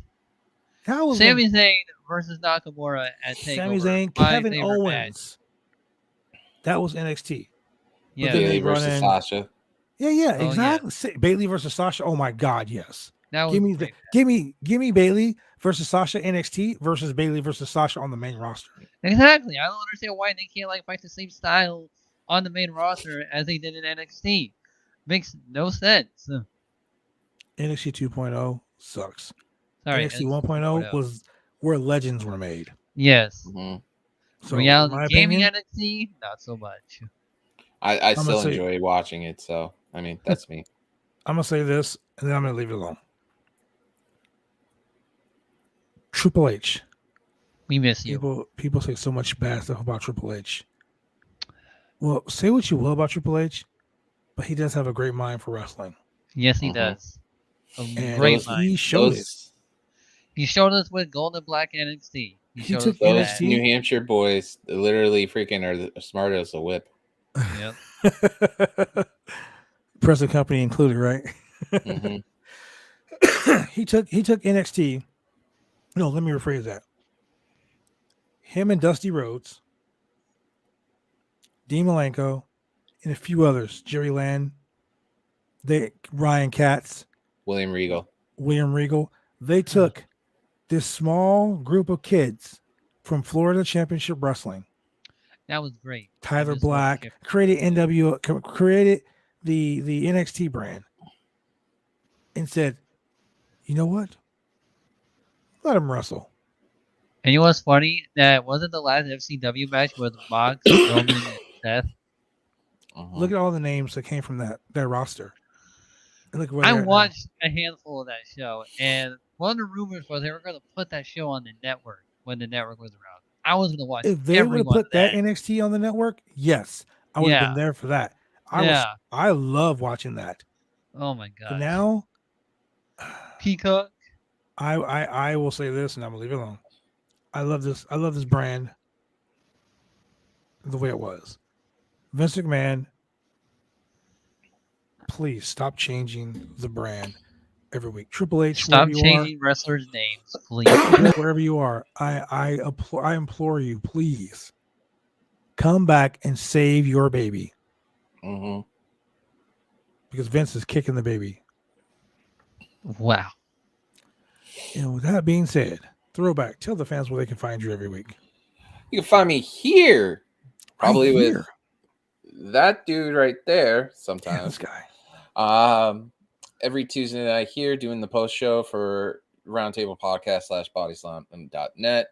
Speaker 1: That was
Speaker 5: Sami Zayn versus Nakamura at TakeOver.
Speaker 1: Sami Zayn, Kevin Owens. That was NXT.
Speaker 5: Yeah,
Speaker 2: Bayley versus Sasha.
Speaker 1: Yeah, exactly. Yeah. Bayley versus Sasha. Oh my God, yes.
Speaker 5: That was
Speaker 1: give me Bayley versus Sasha NXT versus Bayley versus Sasha on the main roster.
Speaker 5: Exactly. I don't understand why they can't fight the same style on the main roster as they did in NXT. Makes no sense.
Speaker 1: NXT 2.0 sucks.
Speaker 5: Sorry,
Speaker 1: NXT 1.0 was where legends were made.
Speaker 5: Yes.
Speaker 2: Mm-hmm.
Speaker 1: So
Speaker 5: reality gaming NXT, not so much.
Speaker 2: I still enjoy watching it, so I mean that's me.
Speaker 1: I'm gonna say this, and then I'm gonna leave it alone. Triple H
Speaker 5: We miss you.
Speaker 1: People say so much bad stuff about Triple H. Well, say what you will about Triple H, but he does have a great mind for wrestling,
Speaker 5: Yes, he
Speaker 2: Mhm.
Speaker 5: does. A
Speaker 1: and
Speaker 5: great
Speaker 2: Those-
Speaker 5: mind.
Speaker 1: he showed it.
Speaker 5: He showed us with Gold and Black NXT. He
Speaker 1: He
Speaker 5: showed
Speaker 1: took
Speaker 5: us with
Speaker 2: Those
Speaker 5: that.
Speaker 1: NXT.
Speaker 2: New Hampshire boys literally freaking are smart as a whip.
Speaker 5: Yep.
Speaker 1: Present company included, right?
Speaker 2: Hmm.
Speaker 1: he took NXT. No, let me rephrase that. Him and Dusty Rhodes, Dean Malenko, and a few others. Jerry Land, Ryan Katz,
Speaker 2: William Regal.
Speaker 1: William Regal. They took this small group of kids from Florida Championship Wrestling.
Speaker 5: That was great.
Speaker 1: Tyler
Speaker 5: Just wanted to
Speaker 1: Black
Speaker 5: get-
Speaker 1: created created the NXT brand, and said, "You know what? Let them wrestle."
Speaker 5: And you know what's funny? That wasn't the last FCW match with Mox, Roman, and Seth.
Speaker 2: Mhm.
Speaker 1: Look at all the names that came from that roster. And look where
Speaker 5: I
Speaker 1: they're at now.
Speaker 5: watched a handful of that show, and one of the rumors was they were going to put that show on the network when the network was around. I was going to watch
Speaker 1: If they would
Speaker 5: every
Speaker 1: have
Speaker 5: one of
Speaker 1: put that
Speaker 5: that.
Speaker 1: NXT on the network, yes, I would have
Speaker 5: Yeah.
Speaker 1: been there for that.
Speaker 5: Yeah.
Speaker 1: I love watching that.
Speaker 5: Oh my
Speaker 1: But
Speaker 5: god.
Speaker 1: now,
Speaker 5: Peacock.
Speaker 1: I will say this, and I'm gonna leave it alone. I love this brand the way it was. Vince McMahon, please stop changing the brand every week. Triple H,
Speaker 5: Stop
Speaker 1: wherever you
Speaker 5: changing wrestlers' names, please.
Speaker 1: are, wherever you are, I implore you, please come back and save your baby,
Speaker 2: Mhm.
Speaker 1: because Vince is kicking the baby.
Speaker 5: Wow.
Speaker 1: And with that being said, Throwback, tell the fans where they can find you every week.
Speaker 2: You can find me here, probably
Speaker 1: Right
Speaker 2: with
Speaker 1: here.
Speaker 2: that dude right there.
Speaker 1: Damn,
Speaker 2: Sometimes,
Speaker 1: this guy.
Speaker 2: every Tuesday night here doing the post show for Roundtable Podcast /bodyslam.net.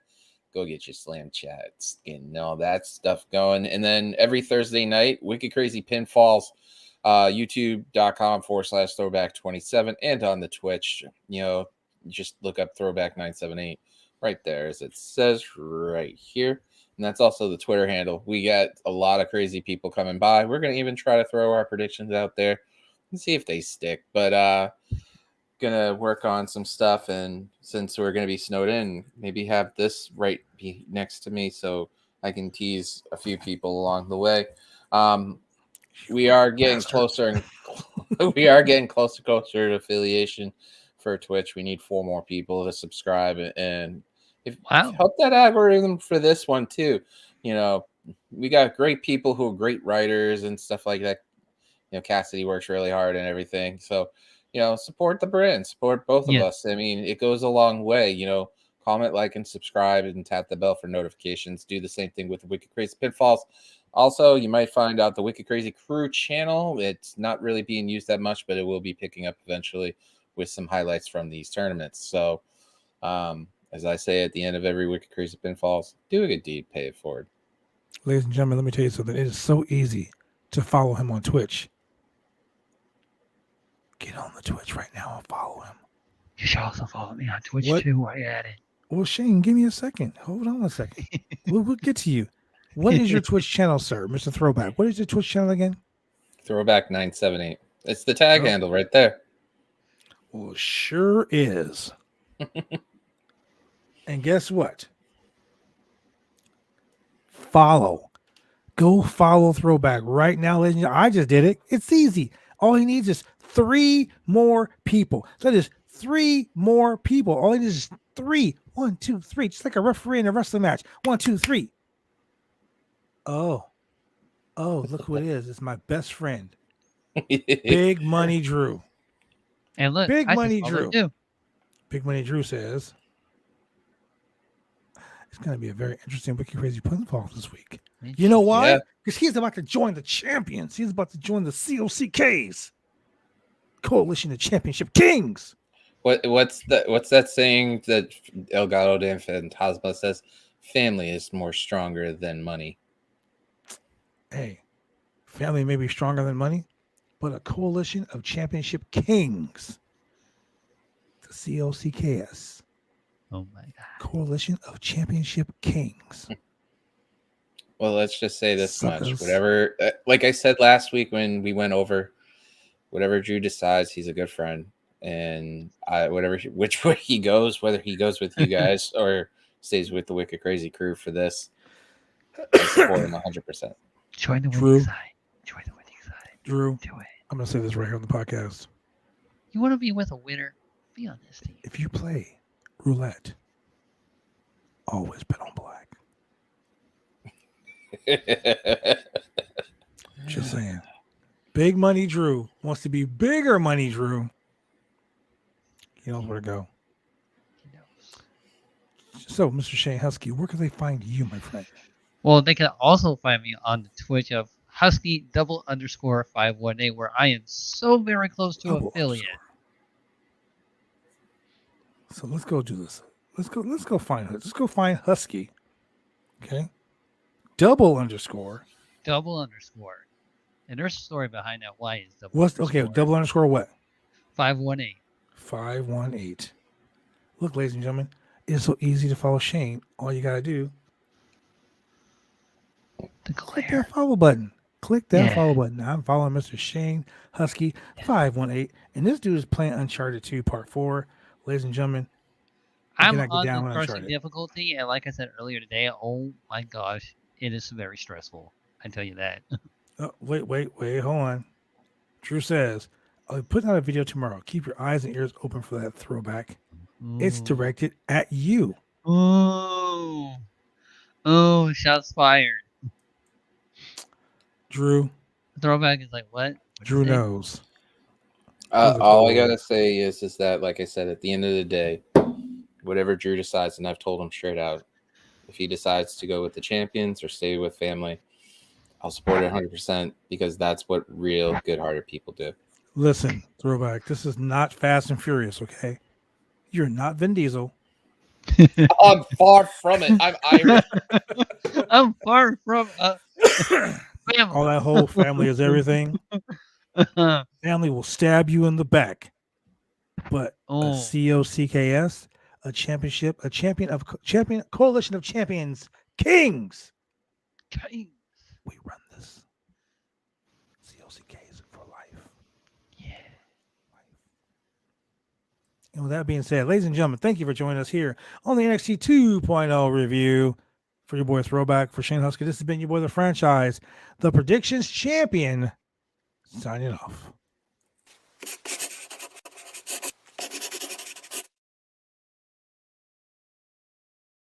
Speaker 2: Go get your slam chats, getting all that stuff going. And then every Thursday night, Wicked Crazy Pinfalls, youtube.com/throwback27, and on the Twitch, just look up Throwback 978 right there, as it says right here. And that's also the Twitter handle. We got a lot of crazy people coming by. We're going to even try to throw our predictions out there and see if they stick. But gonna work on some stuff, and since we're gonna be snowed in, maybe have this right be next to me so I can tease a few people along the way. We are getting closer, and we are getting closer to affiliation for Twitch. We need 4 more people to subscribe, and help that algorithm for this one too. We got great people who are great writers and stuff like that. Cassidy works really hard and everything. So, support the brand, support both of us. I mean, it goes a long way. Comment, like, and subscribe, and tap the bell for notifications. Do the same thing with the Wicked Crazy Pitfalls. Also, you might find out the Wicked Crazy Crew channel. It's not really being used that much, but it will be picking up eventually with some highlights from these tournaments. So, as I say at the end of every Wicked Crazy Pinfalls, do a good deed, pay it forward.
Speaker 1: Ladies and gentlemen, let me tell you something. It is so easy to follow him on Twitch. Get on the Twitch right now and follow him.
Speaker 5: You should also follow me on Twitch too while you're at it.
Speaker 1: Well, Shane, give me a second. Hold on a second. we'll get to you. What is your Twitch channel, sir, Mr. Throwback? What is your Twitch channel again?
Speaker 2: Throwback 978. It's the tag handle right there.
Speaker 1: Well, sure is. And guess what? Go follow Throwback right now, ladies and gentlemen. I just did it. It's easy. All he needs is 3 more people. So that is 3 more people. All he needs is 3. 1, 2, 3. Just like a referee in a wrestling match. 1, 2, 3. Oh, look who it is. It's my best friend, Big Money Drew.
Speaker 5: And look,
Speaker 1: Big
Speaker 5: I
Speaker 1: Money
Speaker 5: just followed
Speaker 1: Drew.
Speaker 5: too.
Speaker 1: Big Money Drew says it's going to be a very interesting Wicked Crazy Pinfall this week. You know why? Because he's about to join the champions. He's about to join the COCKs, Coalition of Championship Kings.
Speaker 2: What's that saying that El Gato de Fantasma says? Family is more stronger than money.
Speaker 1: Hey, family may be stronger than money, but a coalition of championship kings, the COCKs.
Speaker 5: Oh my god.
Speaker 1: Coalition of Championship Kings.
Speaker 2: Well, let's just say this
Speaker 1: Suckers.
Speaker 2: much. Whatever, like I said last week when we went over, whatever Drew decides, he's a good friend. And which way he goes, whether he goes with you guys or stays with the Wicked Crazy crew for this, I support him 100%.
Speaker 5: Join the
Speaker 1: Drew.
Speaker 5: winning side. Join the winning side.
Speaker 1: Drew,
Speaker 5: Do it.
Speaker 1: I'm going to say this right here on the podcast.
Speaker 5: You want to be with a winner? Be on this team.
Speaker 1: If you play roulette, always bet on black. Just saying. Big Money Drew wants to be bigger Money Drew. He knows where to go.
Speaker 5: He knows.
Speaker 1: So, Mr. Shane Husky, where can they find you, my friend?
Speaker 5: Well, they can also find me on the Twitch of Husky _518, where I am so very close to
Speaker 1: Double
Speaker 5: affiliate.
Speaker 1: underscore. So let's go do this. Let's go find Husky. Okay. Double underscore.
Speaker 5: Double underscore. And there's a story behind that. Why is double
Speaker 1: What's
Speaker 5: underscore?
Speaker 1: okay? Double underscore what?
Speaker 5: 518.
Speaker 1: 518. Look, ladies and gentlemen, it's so easy to follow Shane. All you gotta do, click
Speaker 5: Declare.
Speaker 1: that follow button. Click that
Speaker 5: Yeah.
Speaker 1: follow button. I'm following Mr. Shane Husky 518, and this dude is playing Uncharted 2 Part 4. Ladies and gentlemen, I
Speaker 5: I'm
Speaker 1: cannot get
Speaker 5: on
Speaker 1: down
Speaker 5: the
Speaker 1: with
Speaker 5: crushing
Speaker 1: Uncharted.
Speaker 5: difficulty, and like I said earlier today, oh my gosh, it is very stressful. I tell you that.
Speaker 1: Oh, wait, hold on. Drew says, I'll be putting out a video tomorrow. Keep your eyes and ears open for that throwback. It's
Speaker 5: Ooh.
Speaker 1: directed at you.
Speaker 5: Ooh. Oh, shots fired.
Speaker 1: Drew.
Speaker 5: Throwback is like, what? What'd you
Speaker 1: Drew
Speaker 5: say?
Speaker 1: knows.
Speaker 2: All I gotta say is that, like I said, at the end of the day, whatever Drew decides, and I've told him straight out, if he decides to go with the champions or stay with family, I'll support it 100% because that's what real good-hearted people do.
Speaker 1: Listen, throwback. This is not Fast and Furious, okay? You're not Vin Diesel.
Speaker 2: I'm far from it. I'm Irish.
Speaker 5: I'm far from family.
Speaker 1: All that whole family is everything. Family will stab you in the back. But a
Speaker 5: Oh.
Speaker 1: COCKS, a champion coalition of champions, kings.
Speaker 5: Okay.
Speaker 1: We run this. COCK is for life.
Speaker 5: Yeah.
Speaker 1: And with that being said, ladies and gentlemen, thank you for joining us here on the NXT 2.0 review for your boy Throwback, for Shane Husky. This has been your boy, the franchise, the predictions champion, signing off.